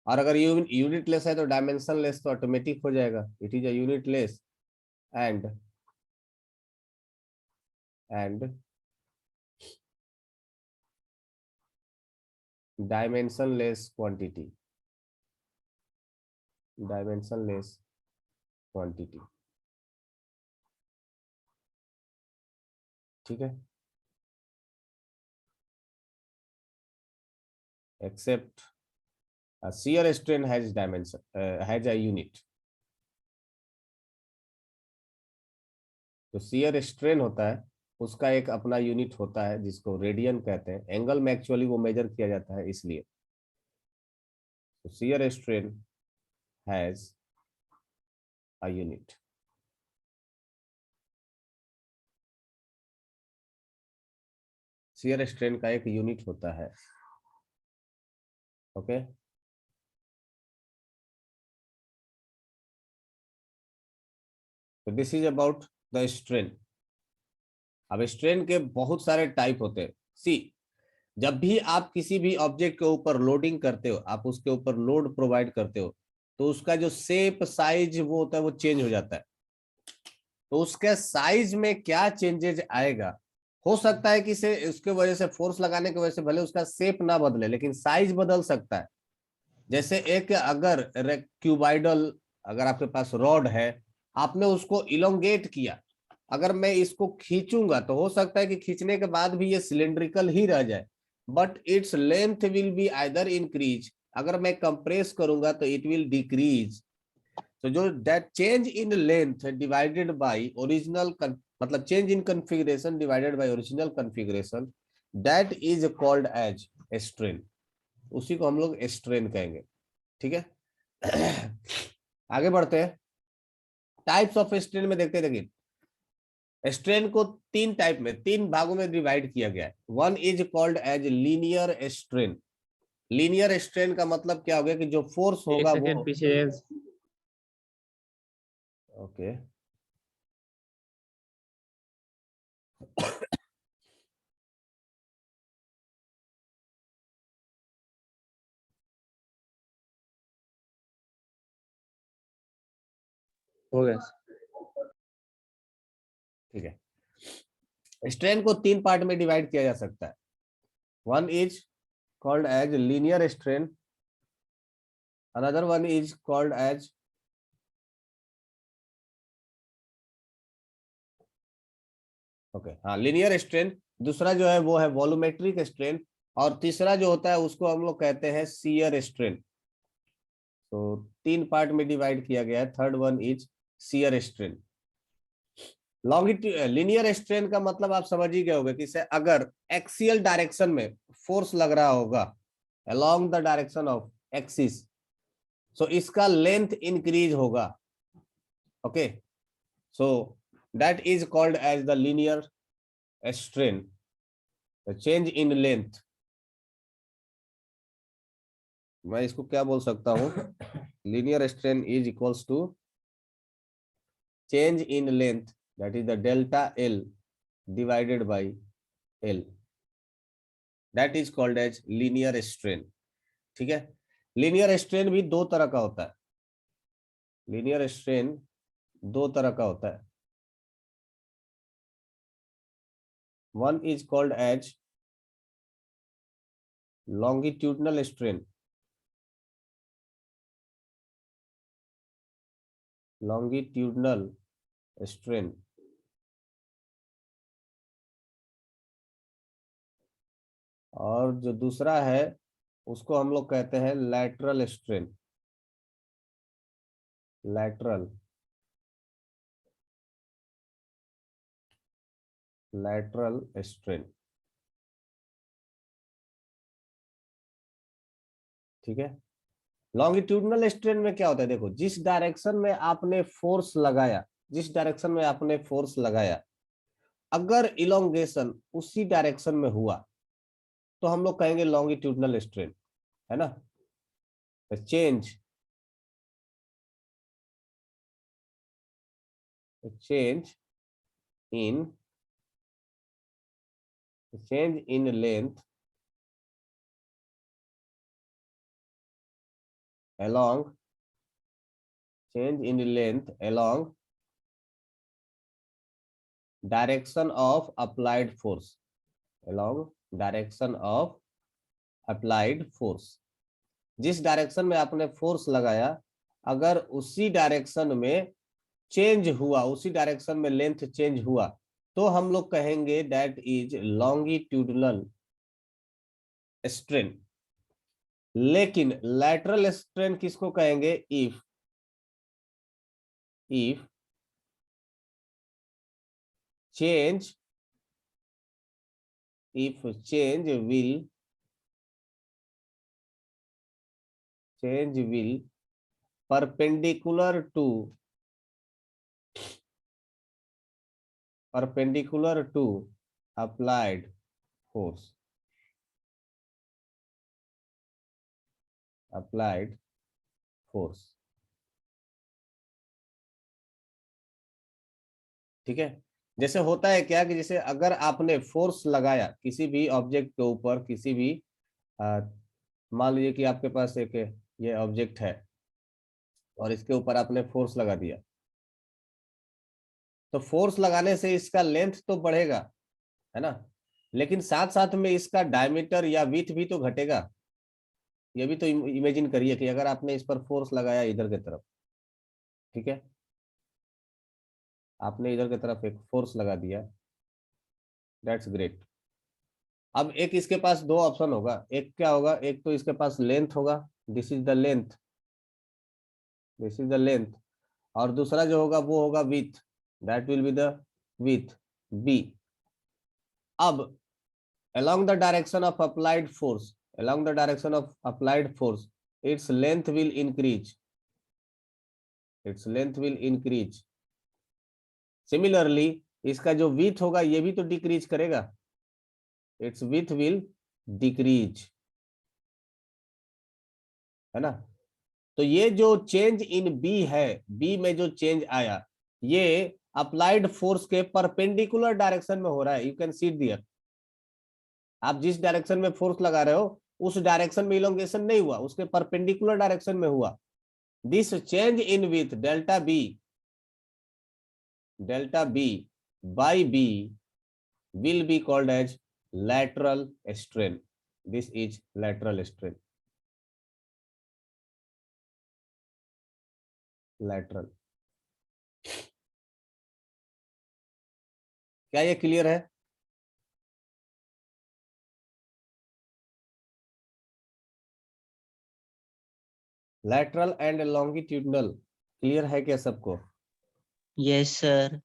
और अगर यूनिटलेस है तो डायमेंशन लेस तो ऑटोमेटिक हो जाएगा। It is a unitless and dimensionless quantity, ठीक है। Except shear strain has dimension, has a unit। तो shear strain होता है उसका एक अपना यूनिट होता है जिसको रेडियन कहते हैं। एंगल में एक्चुअली वो मेजर किया जाता है इसलिए। तो shear strain has a unit। shear strain का एक यूनिट होता है, ओके। तो this is about the strain. अब स्ट्रेन के बहुत सारे टाइप होते हैं। सी, जब भी आप किसी भी ऑब्जेक्ट के ऊपर लोडिंग करते हो, आप उसके ऊपर लोड प्रोवाइड करते हो, तो उसका जो शेप साइज वो होता है वो चेंज हो जाता है। तो उसके साइज में क्या चेंजेज आएगा, हो सकता है कि से उसके वजह से फोर्स लगाने की वजह से भले उसका शेप ना बदले लेकिन साइज बदल सकता है। जैसे एक अगर क्यूबाइडल अगर आपके पास रॉड है, आपने उसको इलोंगेट किया, अगर मैं इसको खींचूंगा तो हो सकता है कि खींचने के बाद भी ये सिलेंड्रिकल ही रह जाए, but its length will be either increase. अगर मैं कंप्रेस करूंगा तो इट विल डिक्रीज। तो जो that change in length divided by original, मतलब change in configuration divided by original configuration, that is called as strain. उसी को हम लोग स्ट्रेन कहेंगे, ठीक है। आगे बढ़ते हैं। टाइप्स ऑफ स्ट्रेन में देखते हैं। देखिए स्ट्रेन को तीन टाइप में, तीन भागों में डिवाइड किया गया है। One is called as linear strain. Linear strain का मतलब क्या हो गया कि जो फोर्स एक होगा सेकंड वो, पीछे। ओके हो गया। ठीक है। स्ट्रेन को तीन पार्ट में डिवाइड किया जा सकता है। One is called as linear strain. Another one is called as linear strain. दूसरा जो है वो है वॉल्यूमेट्रिक स्ट्रेन, और तीसरा जो होता है उसको हम लोग कहते हैं शियर स्ट्रेन। तो 3 पार्ट में डिवाइड किया गया है। Third one is shear strain. Linear strain का मतलब आप समझ ही गए होंगे कि से अगर एक्सियल डायरेक्शन में फोर्स लग रहा होगा along the direction of axis, so इसका लेंथ इंक्रीज होगा। Okay, so that is called as the linear strain, the change in length। मैं इसको क्या बोल सकता हूं? Linear strain is equals to change in length, that is the delta L divided by L, that is called as linear strain. ठीक है, linear strain भी 2 तरह का होता है। लीनियर स्ट्रेन 2 तरह का होता है। One is called as longitudinal strain। longitudinal strain और जो दूसरा है उसको हम लोग कहते हैं lateral strain। lateral strain। ठीक है, लॉन्गिट्यूडनल स्ट्रेन में क्या होता है? देखो, जिस डायरेक्शन में आपने फोर्स लगाया, जिस डायरेक्शन में आपने फोर्स लगाया, अगर इलोंगेशन उसी डायरेक्शन में हुआ तो हम लोग कहेंगे लॉन्गिट्यूडनल स्ट्रेन, है ना। Change in length along direction of applied force, along direction of applied force। जिस डायरेक्शन में आपने फोर्स लगाया, अगर उसी डायरेक्शन में चेंज हुआ, उसी डायरेक्शन में लेंथ चेंज हुआ, तो हम लोग कहेंगे दैट इज लॉन्गिट्यूडनल स्ट्रेन। लेकिन लैटरल स्ट्रेन किसको कहेंगे? If change will perpendicular to applied force, ठीक है। जैसे होता है क्या कि जैसे अगर आपने फोर्स लगाया किसी भी ऑब्जेक्ट के ऊपर, किसी भी मान लीजिए कि आपके पास एक ये ऑब्जेक्ट है और इसके ऊपर आपने फोर्स लगा दिया, तो फोर्स लगाने से इसका लेंथ तो बढ़ेगा, है ना, लेकिन साथ साथ में इसका डायमीटर या विड्थ भी तो घटेगा। ये भी तो इमेजिन करिए कि अगर आपने इस पर फोर्स लगाया इधर की तरफ, ठीक है, आपने इधर की तरफ एक फोर्स लगा दिया, दैट्स ग्रेट। अब एक इसके पास 2 ऑप्शन होगा। एक क्या होगा? एक तो इसके पास लेंथ होगा, दिस इज द लेंथ, और दूसरा जो होगा वो होगा width, that will be the width B. अब along the direction of applied force, its length will increase। Similarly, इसका जो width होगा ये भी तो डिक्रीज करेगा, its width will decrease, है ना। तो ये जो चेंज इन बी है, बी में जो चेंज आया, ये अप्लाइड फोर्स के परपेंडिकुलर डायरेक्शन में हो रहा है। यू कैन सी दियर, आप जिस डायरेक्शन में फोर्स लगा रहे हो उस डायरेक्शन में इलोंगेशन नहीं हुआ, उसके परपेंडिकुलर डायरेक्शन में हुआ। This change in with delta B by B will be called as lateral strain. This is lateral strain, lateral. क्या ये क्लियर है? लैटरल एंड लॉन्गिट्यूडनल क्लियर है क्या सबको? Yes, sir.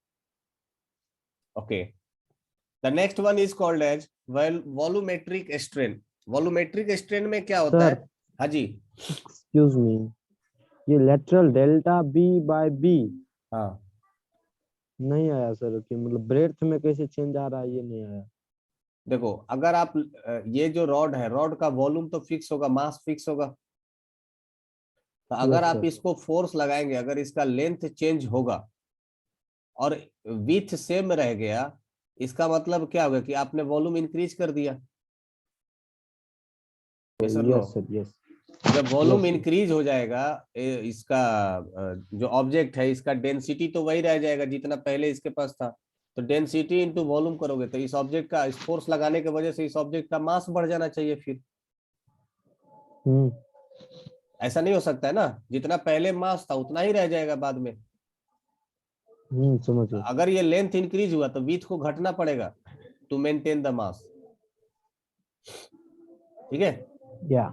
Okay, the next one is called as volumetric strain. Volumetric strain में क्या होता है? सर हाँ जी, एक्सक्यूज मी, ये lateral delta B by B हाँ नहीं आया सर, कि मतलब ब्रेड्थ में कैसे चेंज आ रहा है ये नहीं आया। देखो, अगर आप ये जो रॉड है, रॉड का वॉल्यूम तो फिक्स होगा, मास फिक्स होगा। तो अगर Yes, आप sir. इसको फोर्स लगाएंगे, अगर इसका लेंथ चेंज होगा और विड्थ सेम रह गया, इसका मतलब क्या होगा कि आपने वॉल्यूम इंक्रीज कर दिया। Yes or no? Yes sir yes. जब वॉल्यूम Yes, इंक्रीज हो जाएगा, इसका जो ऑब्जेक्ट है, इसका डेंसिटी तो वही रह जाएगा जितना पहले इसके पास था। तो डेंसिटी इंटू वॉल्यूम करोगे तो इस ऑब्जेक्ट का, इस फोर्स लगाने की वजह से इस ऑब्जेक्ट का मास बढ़ जाना चाहिए। फिर ऐसा नहीं हो सकता है ना, जितना पहले मास था उतना ही रह जाएगा बाद में। समझ गए। अगर ये लेंथ इंक्रीज हुआ तो विड्थ को घटना पड़ेगा टू मेंटेन द मास। ठीक है? या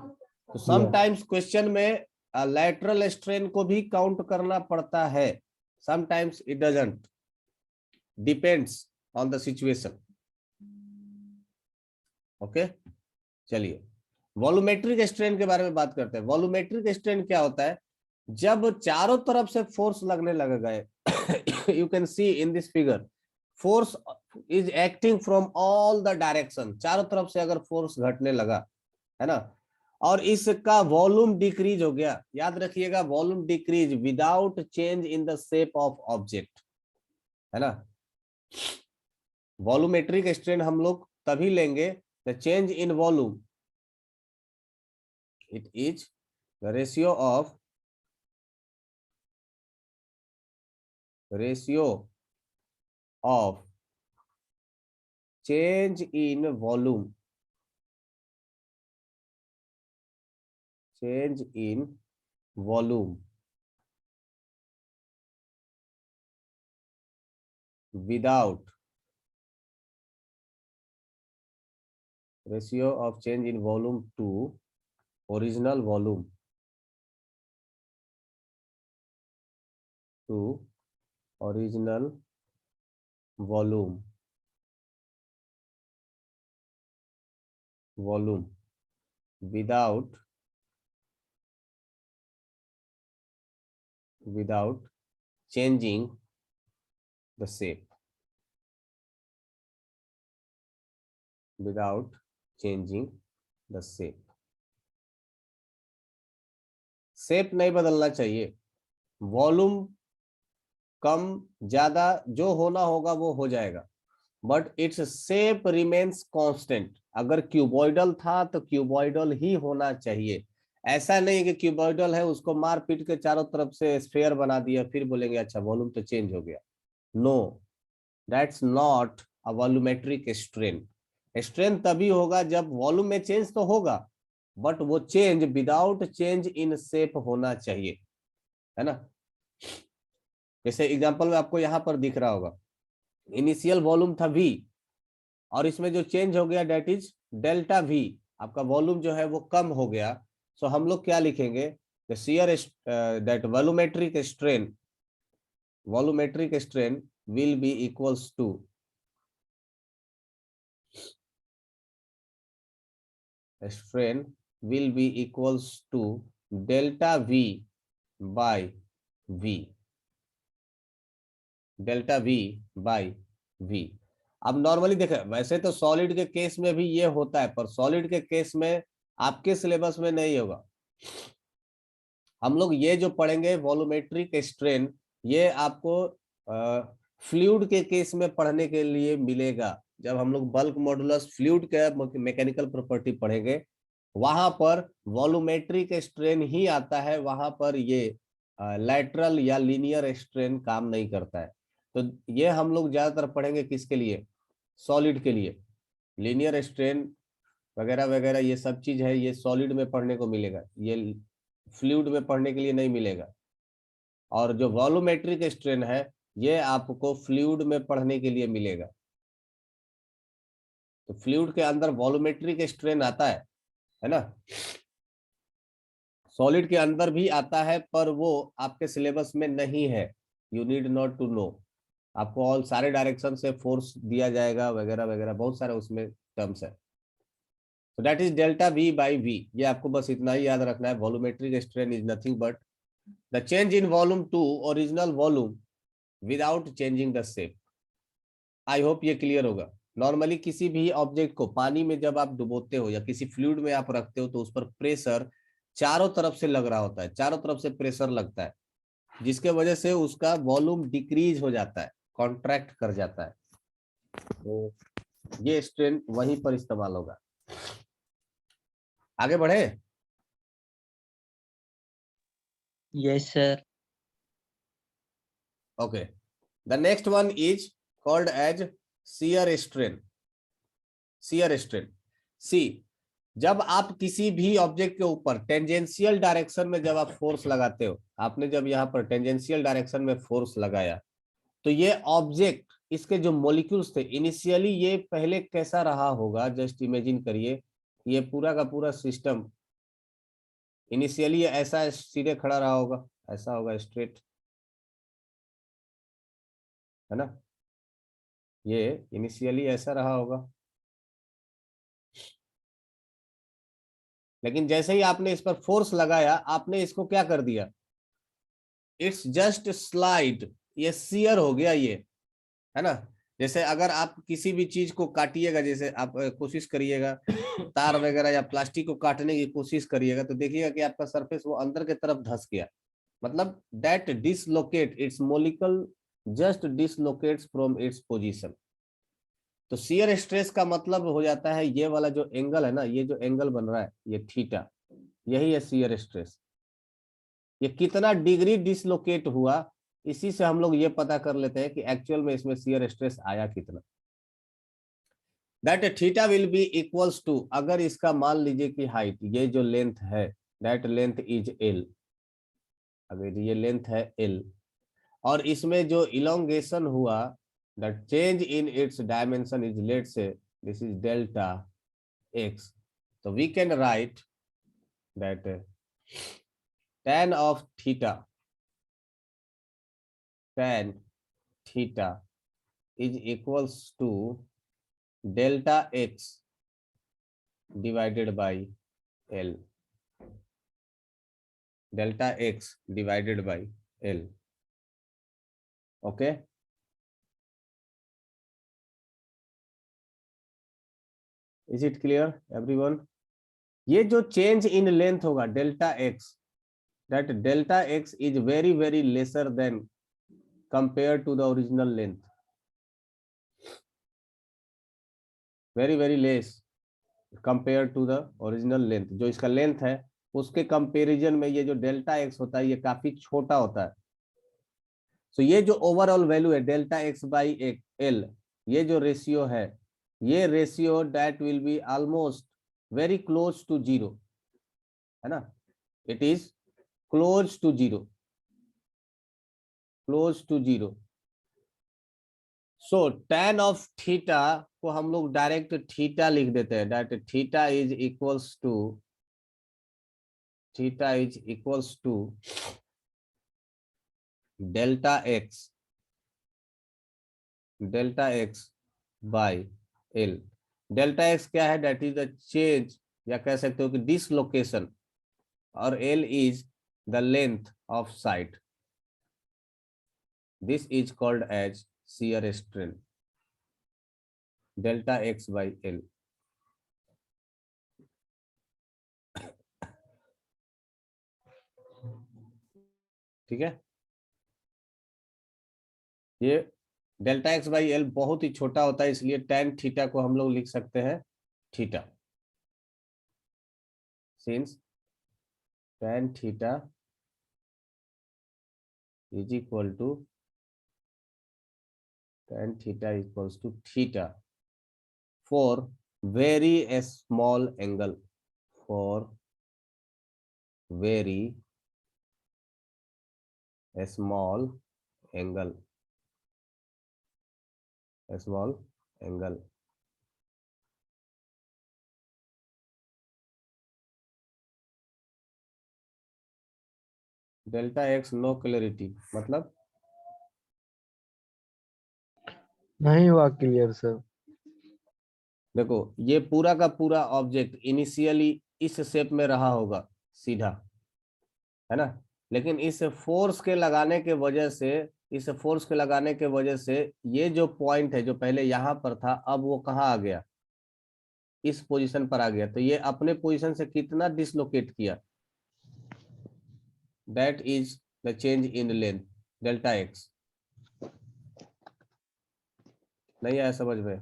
तो समटाइम्स क्वेश्चन में लैटरल स्ट्रेन को भी काउंट करना पड़ता है, sometimes it doesn't, depends on the situation. Okay, चलिए वॉल्यूमेट्रिक स्ट्रेन के बारे में बात करते हैं। वॉल्यूमेट्रिक स्ट्रेन क्या होता है? जब चारों तरफ से फोर्स लगने लग गए, you can C in this figure, force is acting from all the direction. चारों तरफ से अगर फोर्स घटने लगा, है ना, और इसका वॉल्यूम डिक्रीज हो गया, याद रखिएगा volume decrease without change in the shape of object, है ना। वॉल्यूमेट्रिक स्ट्रेन हम लोग तभी लेंगे the change in volume, it is the ratio of change in volume, change in volume without ratio of change in volume to original volume, to original volume without changing the shape, without changing the shape। Shape नहीं बदलना चाहिए, volume कम ज्यादा जो होना होगा वो हो जाएगा, but its shape remains constant. अगर क्यूबॉइडल था तो क्यूबॉइडल ही होना चाहिए। ऐसा नहीं कि क्यूबॉइडल है उसको मार पीट के चारों तरफ से स्फेयर बना दिया फिर बोलेंगे अच्छा वॉल्यूम तो चेंज हो गया। No, that's not a volumetric strain. Strain तभी होगा जब वॉल्यूम में चेंज तो होगा, बट वो change without change in shape होना चाहिए, है ना। जैसे एग्जांपल में आपको यहाँ पर दिख रहा होगा, इनिशियल वॉल्यूम था V और इसमें जो चेंज हो गया डेट इज डेल्टा V। आपका वॉल्यूम जो है वो कम हो गया, सो हम लोग क्या लिखेंगे, the shear that volumetric strain will be equals to strain will be equals to delta V by V, delta V by V। अब नॉर्मली देखें, वैसे तो सॉलिड के केस में भी ये होता है, पर सॉलिड के केस में आपके सिलेबस में नहीं होगा। हम लोग ये जो पढ़ेंगे वॉल्यूमेट्रिक स्ट्रेन, ये आपको फ्लूइड के केस में पढ़ने के लिए मिलेगा। जब हम लोग बल्क मॉडुलस फ्लूइड के मैकेनिकल प्रॉपर्टी पढ़ेंगे, वहां पर वॉल्यूमेट्रिक स्ट्रेन ही आता है, वहां पर ये लैटरल या लीनियर स्ट्रेन काम नहीं करता है। तो ये हम लोग ज्यादातर पढ़ेंगे किसके लिए, सॉलिड के लिए। लीनियर स्ट्रेन वगैरह वगैरह, ये सब चीज है, ये सॉलिड में पढ़ने को मिलेगा, ये फ्लूइड में पढ़ने के लिए नहीं मिलेगा। और जो वॉल्यूमेट्रिक स्ट्रेन है ये आपको फ्लूइड में पढ़ने के लिए मिलेगा। तो फ्लूइड के अंदर वॉल्यूमेट्रिक स्ट्रेन आता है ना, सॉलिड के अंदर भी आता है, पर वो आपके सिलेबस में नहीं है, you need not to know. आपको ऑल सारे डायरेक्शन से फोर्स दिया जाएगा वगैरह वगैरह, बहुत सारे उसमें टर्म्स है। तो that is delta V by V, ये आपको बस इतना ही याद रखना है। Volumetric strain is nothing but the change in volume to original volume without changing the shape. I hope ये क्लियर होगा। नॉर्मली किसी भी ऑब्जेक्ट को पानी में जब आप डुबोते हो या किसी फ्लूइड में आप रखते हो तो उस पर प्रेशर चारों तरफ से लग रहा होता है, चारों तरफ से प्रेशर लगता है, जिसके वजह से उसका वॉल्यूम डिक्रीज हो जाता है, कॉन्ट्रैक्ट कर जाता है। तो ये स्ट्रेन वहीं पर इस्तेमाल होगा। आगे बढ़े। Yes, sir. Okay, the next one is called as shear strain. shear strain, सी, जब आप किसी भी ऑब्जेक्ट के ऊपर टेंजेंशियल डायरेक्शन में जब आप फोर्स लगाते हो, आपने जब यहाँ पर टेंजेंशियल डायरेक्शन में फोर्स लगाया, तो ये ऑब्जेक्ट, इसके जो मॉलिक्यूल्स थे इनिशियली, ये पहले कैसा रहा होगा, जस्ट इमेजिन करिए, ये पूरा का पूरा सिस्टम इनिशियली ऐसा सीधे खड़ा रहा होगा, ऐसा होगा स्ट्रेट, है ना, ये इनिशियली ऐसा रहा होगा। लेकिन जैसे ही आपने इस पर फोर्स लगाया, आपने इसको क्या कर दिया, इट्स जस्ट स्लाइड, ये शियर हो गया ये, है ना। जैसे अगर आप किसी भी चीज को काटिएगा, जैसे आप कोशिश करिएगा तार वगैरह या प्लास्टिक को काटने की कोशिश करिएगा, तो देखिएगा कि आपका सरफेस वो अंदर की तरफ धंस गया, मतलब that dislocate its molecule, just dislocates from its position. तो शियर स्ट्रेस का मतलब हो जाता है ये वाला जो एंगल है ना, ये जो एंगल बन रहा है ये थीटा, यही है शियर स्ट्रेस। ये कितना डिग्री डिसलोकेट हुआ, इसी से हम लोग ये पता कर लेते हैं कि एक्चुअल में इसमें शियर स्ट्रेस आया कितना। That theta will be equals to, अगर इसका मान लीजिए कि हाइट, ये जो लेंथ है, दैट लेंथ इज एल, अगर ये लेंथ है एल, और इसमें जो इलोंगेशन हुआ, the change in its dimension is, let's say this is delta X, तो we can write that tan of theta, tan theta is equals to delta x divided by L, delta x divided by L. Okay, is it clear everyone? ये जो change in length होगा delta X, that delta X is very very lesser than compare to the original length, very very less compare to the original length. जो इसका length है उसके comparison में ये जो डेल्टा एक्स होता है ये काफी छोटा होता है। सो ये जो ओवरऑल वैल्यू है डेल्टा एक्स बाई एल, ये जो रेशियो है, ये ratio that will be almost very close to zero, है ना, it is close to zero, close to zero. So tan of theta को हम लोग डायरेक्ट थीटा लिख देते हैं, that theta is equals to, theta is equals to delta X by L. Delta X क्या है, दैट इज द चेंज, या कह सकते हो कि डिसलोकेशन, और L is the length of side, this is called as shear strain, delta X by L. ठीक है, ये डेल्टा एक्स बाई एल बहुत ही छोटा होता है, इसलिए tan थीटा को हम लोग लिख सकते हैं theta, since tan theta is equal to, tan theta equals to theta for very small angle, for very small angle, small angle. Delta X no clarity मतलब नहीं हुआ क्लियर सर। देखो ये पूरा का पूरा ऑब्जेक्ट इनिशियली इस शेप में रहा होगा सीधा, है ना, लेकिन इस फोर्स के लगाने के वजह से, इस फोर्स के लगाने के वजह से ये जो पॉइंट है जो पहले यहां पर था अब वो कहाँ आ गया, इस पोजीशन पर आ गया। तो ये अपने पोजीशन से कितना डिसलोकेट किया, that is the change in length delta x. नहीं आया समझ में?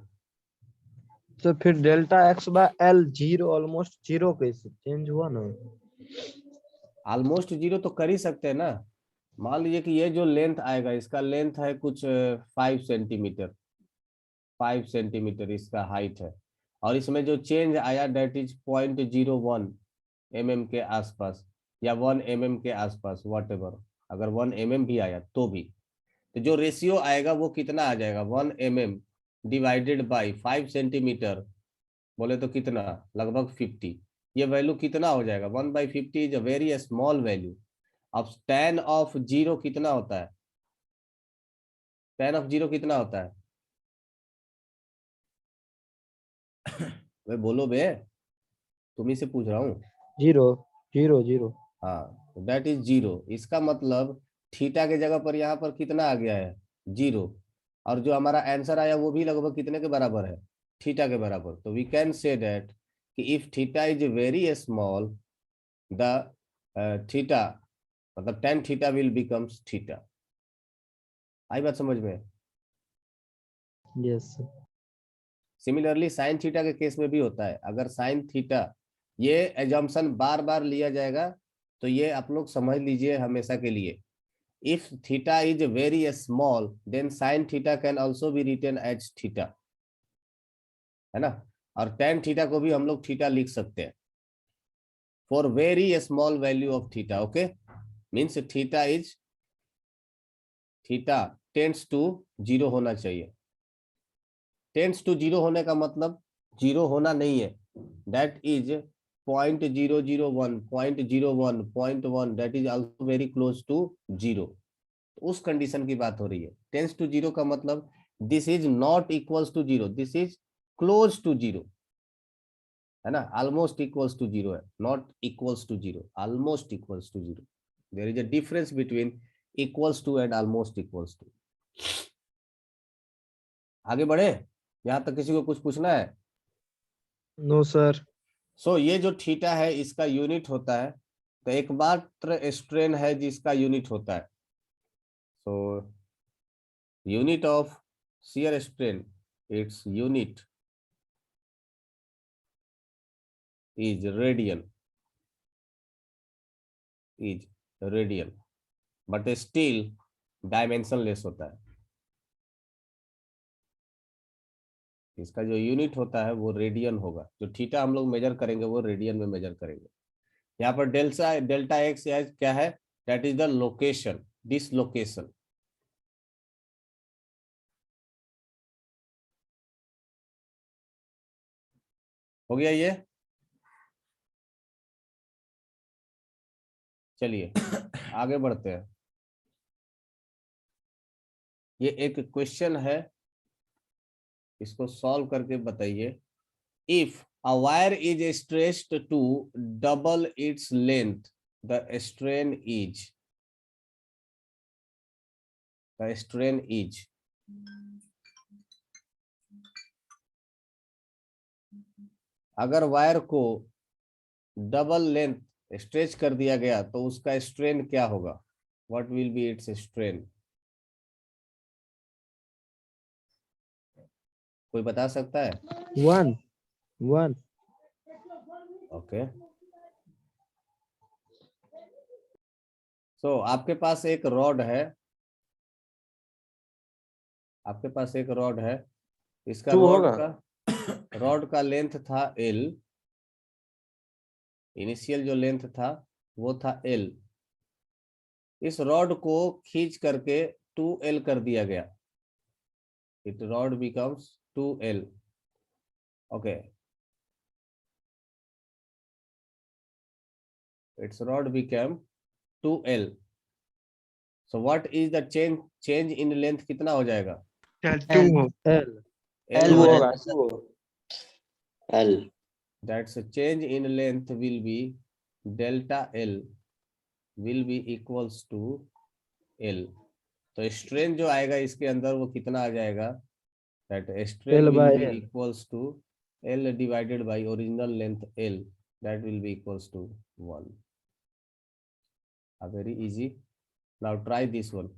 तो फिर delta X by L zero, almost zero कैसे चेंज हुआ ना? ऑलमोस्ट जीरो तो कर ही सकते हैं ना। मान लीजिए कि ये जो लेंथ आएगा इसका लेंथ है कुछ 5 सेंटीमीटर, 5 सेंटीमीटर इसका हाइट है, और इसमें जो चेंज आया डेट इज 0.01 mm के आसपास या 1 mm के आसपास, वॉट एवर, अगर 1 mm भी आया तो भी, तो जो रेशियो आएगा वो कितना आ जाएगा, 1 mm डिवाइडेड बाई 5 सेंटीमीटर, बोले तो कितना, लगभग 50। ये वैल्यू कितना हो जाएगा, 1/50 is a very small value. अब tan ऑफ जीरो कितना होता है, tan ऑफ जीरो कितना होता है वे बोलो बे, तुम्ही से पूछ रहा हूँ। Zero zero zero. हाँ दैट इज जीरो, इसका मतलब थीटा के जगह पर यहाँ पर कितना आ गया है, जीरो, और जो हमारा आंसर आया वो भी लगभग कितने के बराबर है, थीटा के बराबर। तो वी कैन से दैट कि if theta is very small the theta मतलब tan theta will becomes theta. आई बात समझ में? Yes sir. Similarly sine theta के केस में भी होता है। अगर साइन थीटा, ये एजम्पशन बार बार लिया जाएगा तो ये आप लोग समझ लीजिए हमेशा के लिए, if theta is very small then sine theta can also be written as theta, है ना, और tan थीटा को भी हम लोग थीटा लिख सकते हैं for very small value of theta. Okay, means theta tends to zero होना चाहिए। टेंड्स टू जीरो होने का मतलब जीरो होना नहीं है, that is 0.001 0.01 0.1, that is also very close to zero. उस कंडीशन की बात हो रही है। टेंड्स टू जीरो का मतलब this is not equals to zero, this is close to zero, है ना, ऑलमोस्ट इक्वल्स टू जीरो है, not equals to zero, almost equals to zero. There is a difference between equals to and almost equals to. आगे बढ़े, यहां तक किसी को कुछ पूछना है? No sir. सो ये जो थीटा है इसका यूनिट होता है, तो एकमात्र स्ट्रेन है जिसका यूनिट होता है। So unit of shear strain, its unit is radian, but still dimensionless होता है। इसका जो यूनिट होता है वो रेडियन होगा, जो थीटा हम लोग मेजर करेंगे वो रेडियन में मेजर करेंगे। यहाँ पर डेल्टा एक्स क्या है, that is the location, dislocation. हो गया ये? चलिए आगे बढ़ते हैं। ये एक क्वेश्चन है, इसको सॉल्व करके बताइए। If a wire is stretched to double its length, the strain is अगर वायर को डबल लेंथ स्ट्रेच कर दिया गया तो उसका स्ट्रेन क्या होगा, what will be it's strain? कोई बता सकता है? 1 ओके, सो आपके पास एक रॉड है, इसका 2 रॉड होगा। का रॉड का लेंथ था L, इनिशियल जो लेंथ था वो था L, इस रॉड को खींच करके 2L कर दिया गया, it rod becomes 2L. Okay, its rod became 2L. So what is the change in length? कितना हो जाएगा? Two L. हो L L हो हो जाएगा. जाएगा sir. L. That's a change in length will be delta L will be equals to L. तो strain जो आएगा इसके अंदर वो कितना आ जाएगा? That strain L will by be L. equals to L divided by original length L. That will be equals to 1. Very easy. Now try this one.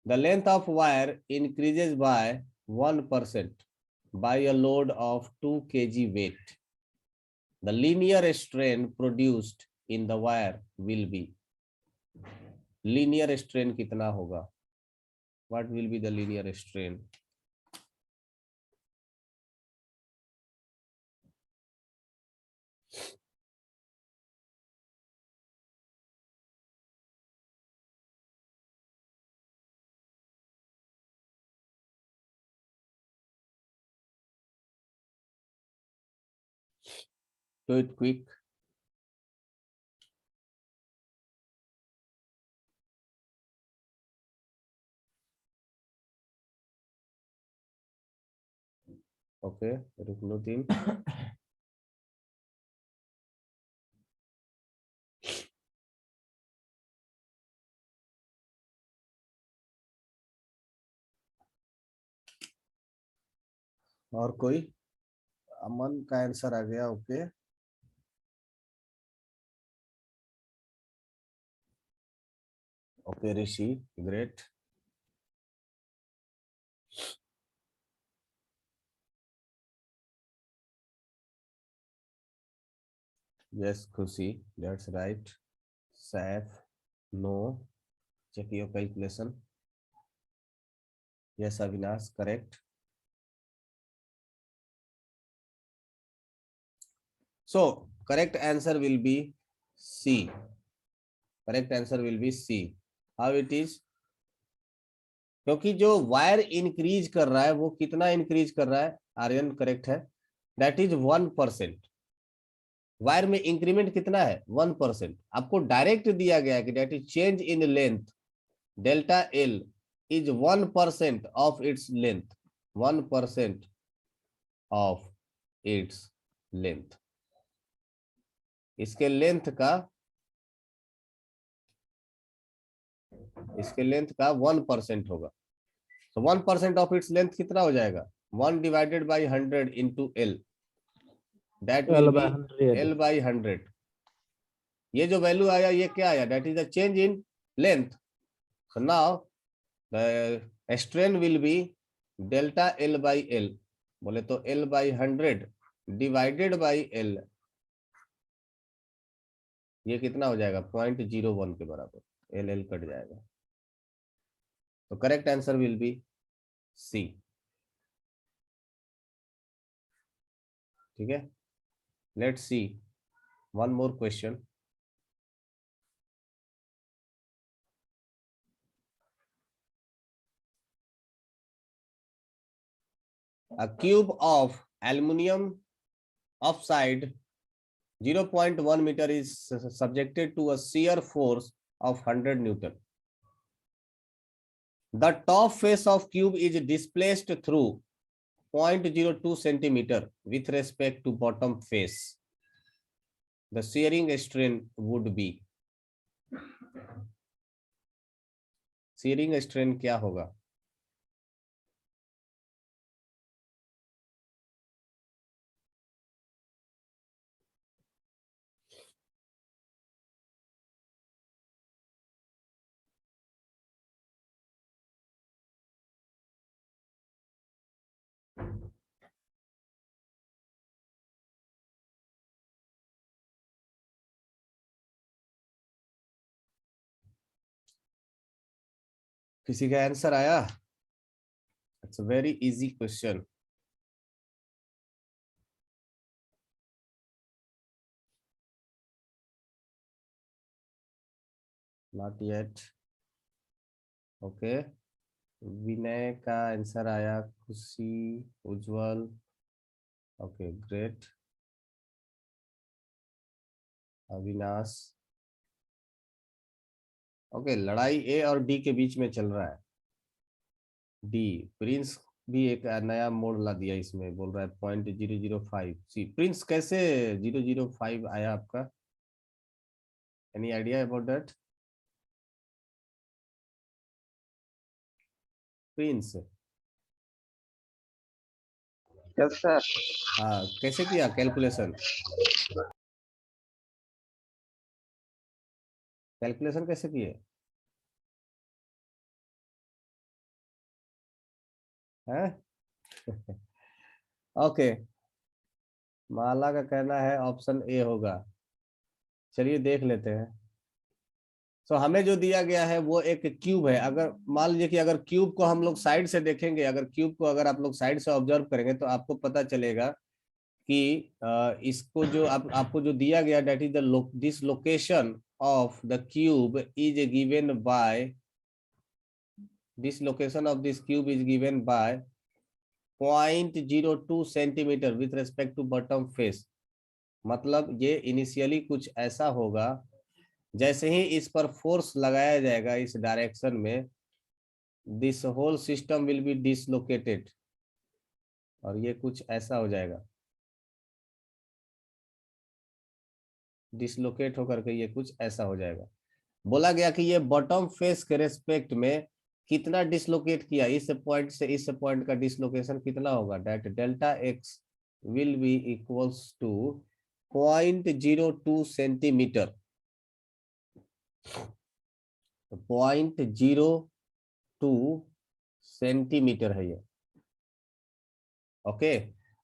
The length of wire increases by 1% by a load of 2 kg weight. The linear strain produced in the wire will be. Linear strain कितना होगा? What will be the linear strain? Do it quick. Okay, Ruknuddin. और कोई? अमन का answer आ गया. Okay, okay Rishi, great. Yes, Khushi, that's right. Saif, no. Check your calculation. Yes, Avinash, correct. So, correct answer will be C. Correct answer will be C. How it is? क्योंकि जो wire increase कर रहा है वो कितना increase कर रहा है? आर्यन करेक्ट है. That is 1%. वायर में इंक्रीमेंट कितना है? 1%. आपको डायरेक्ट दिया गया है कि that is change in length delta L is 1% of its length. 1% of its length. इसके लेंथ का 1% होगा. तो 1% ऑफ इट्स लेंथ कितना हो जाएगा? 1 divided by 100 into L. That will L by be 100. L by 100. ये जो वैल्यू आया ये क्या आया? That is the change in length. So now the strain will be delta L by L. बोले तो L by 100 divided by L. ये कितना हो जाएगा? 0.01 के बराबर. एल एल कट जाएगा. तो correct answer will be C. ठीक है, let's see one more question. A cube of aluminum oxide 0.1 meter is subjected to a shear force of 100 Newton. The top face of cube is displaced through 0.02 centimeter with respect to bottom face. The shearing strain would be. Shearing strain क्या होगा? किसी का answer आया? It's a very easy question. Not yet. Okay, Vinay का answer आया, Khushi, Ujjwal, okay great, Avinash. Okay, लड़ाई ए और डी के बीच में चल रहा है। डी, प्रिंस भी एक नया मोड़ ला दिया इसमें, बोल रहा है 0.005। सी प्रिंस, कैसे 005 आया आपका? Any idea about that Prince? Yes sir. हाँ, कैसे किया कैलकुलेशन? कैलकुलेशन कैसे किए हैं? ओके, माला का कहना है ऑप्शन ए होगा। चलिए देख लेते हैं। सो हमें जो दिया गया है वो एक क्यूब है। अगर मान लीजिए कि अगर क्यूब को हम लोग साइड से देखेंगे, अगर क्यूब को अगर आप लोग साइड से ऑब्जर्व करेंगे तो आपको पता चलेगा कि इसको जो आपको जो दिया गया, that is the this location of the cube is given bye, this location of this cube is given by 0.02 centimetre with respect to bottom face। मतलब ये इनिशियली कुछ ऐसा होगा, जैसे ही इस पर फोर्स लगाया जाएगा इस डायरेक्शन में, this whole system will be dislocated, और ये कुछ ऐसा हो जाएगा, डिसलोकेट होकर के ये कुछ ऐसा हो जाएगा। बोला गया कि ये बॉटम फेस के रेस्पेक्ट में कितना डिसलोकेट किया, इस पॉइंट से इस पॉइंट का डिसलोकेशन कितना होगा, that delta X will be equals to 0.02 centimetre. 0.02 centimetre है ये। ओके,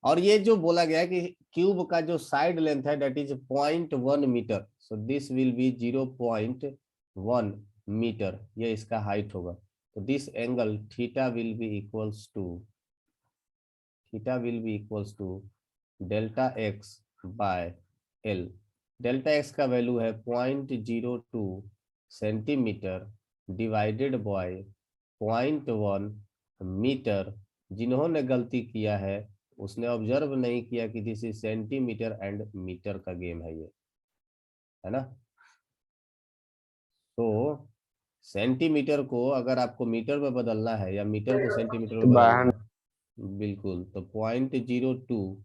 और ये जो बोला गया है कि क्यूब का जो साइड लेंथ है that is 0.1 metre, so this will be 0.1 metre, ये इसका हाइट होगा। तो this angle theta will be equals to delta X by L. Delta X का वैल्यू है 0.02 सेंटीमीटर डिवाइडेड बाय 0.1 मीटर। जिन्होंने गलती किया है उसने ऑब्जर्व नहीं किया कि this is centimetre and metre का गेम है ये, है ना। तो सेंटीमीटर को अगर आपको मीटर में बदलना है या मीटर को सेंटीमीटर में बदलना है, बिल्कुल, तो 0.02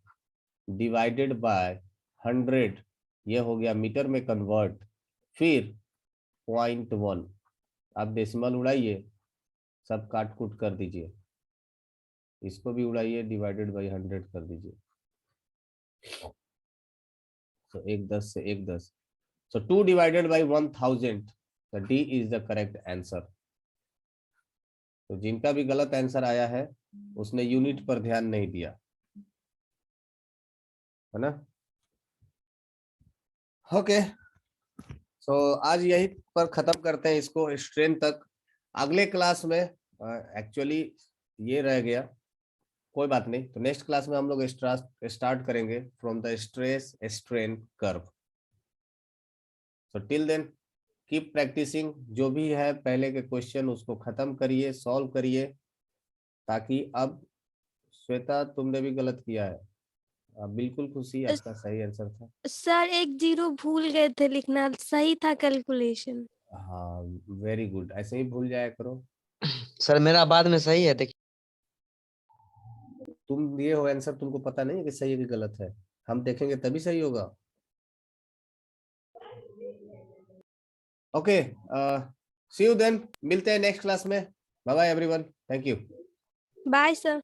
डिवाइडेड बाय 100, ये हो गया मीटर में कन्वर्ट, फिर 0.1, आप डेसिमल उड़ाइए, सब काट कूट कर दीजिए, इसको भी उड़ाइए, डिवाइडेड बाई 100 कर दीजिए, तो 1/10 से 1/10, so 2 divided by 1000, the D is the correct answer। तो जिनका भी गलत आंसर आया है उसने यूनिट पर ध्यान नहीं दिया, है ना। ओके, सो आज यही पर खत्म करते हैं इसको, स्ट्रेन तक। अगले क्लास में एक्चुअली ये रह गया, कोई बात नहीं, तो नेक्स्ट क्लास में हम लोग स्टार्ट करेंगे from the stress strain curve. So till then keep practising, जो भी है पहले के क्वेश्चन उसको खत्म करिए, सॉल्व करिए, ताकि अब श्वेता तुमने भी गलत किया है, बिल्कुल खुशी, आपका सही आंसर था। सर 1 0 भूल गए थे लिखना, सही था कैलकुलेशन। हाँ, वेरी गुड, ऐसे ही भूल जाया करो। सर मेरा बाद में सही है, देखिए। तुम दिए हो आंसर, तुमको पता नहीं है कि सही है कि गलत है, हम देखेंगे तभी सही होगा। ओके, सी यू देन, मिलते हैं नेक्स्ट क्लास में। Bye bye everyone, thank you. Bye sir.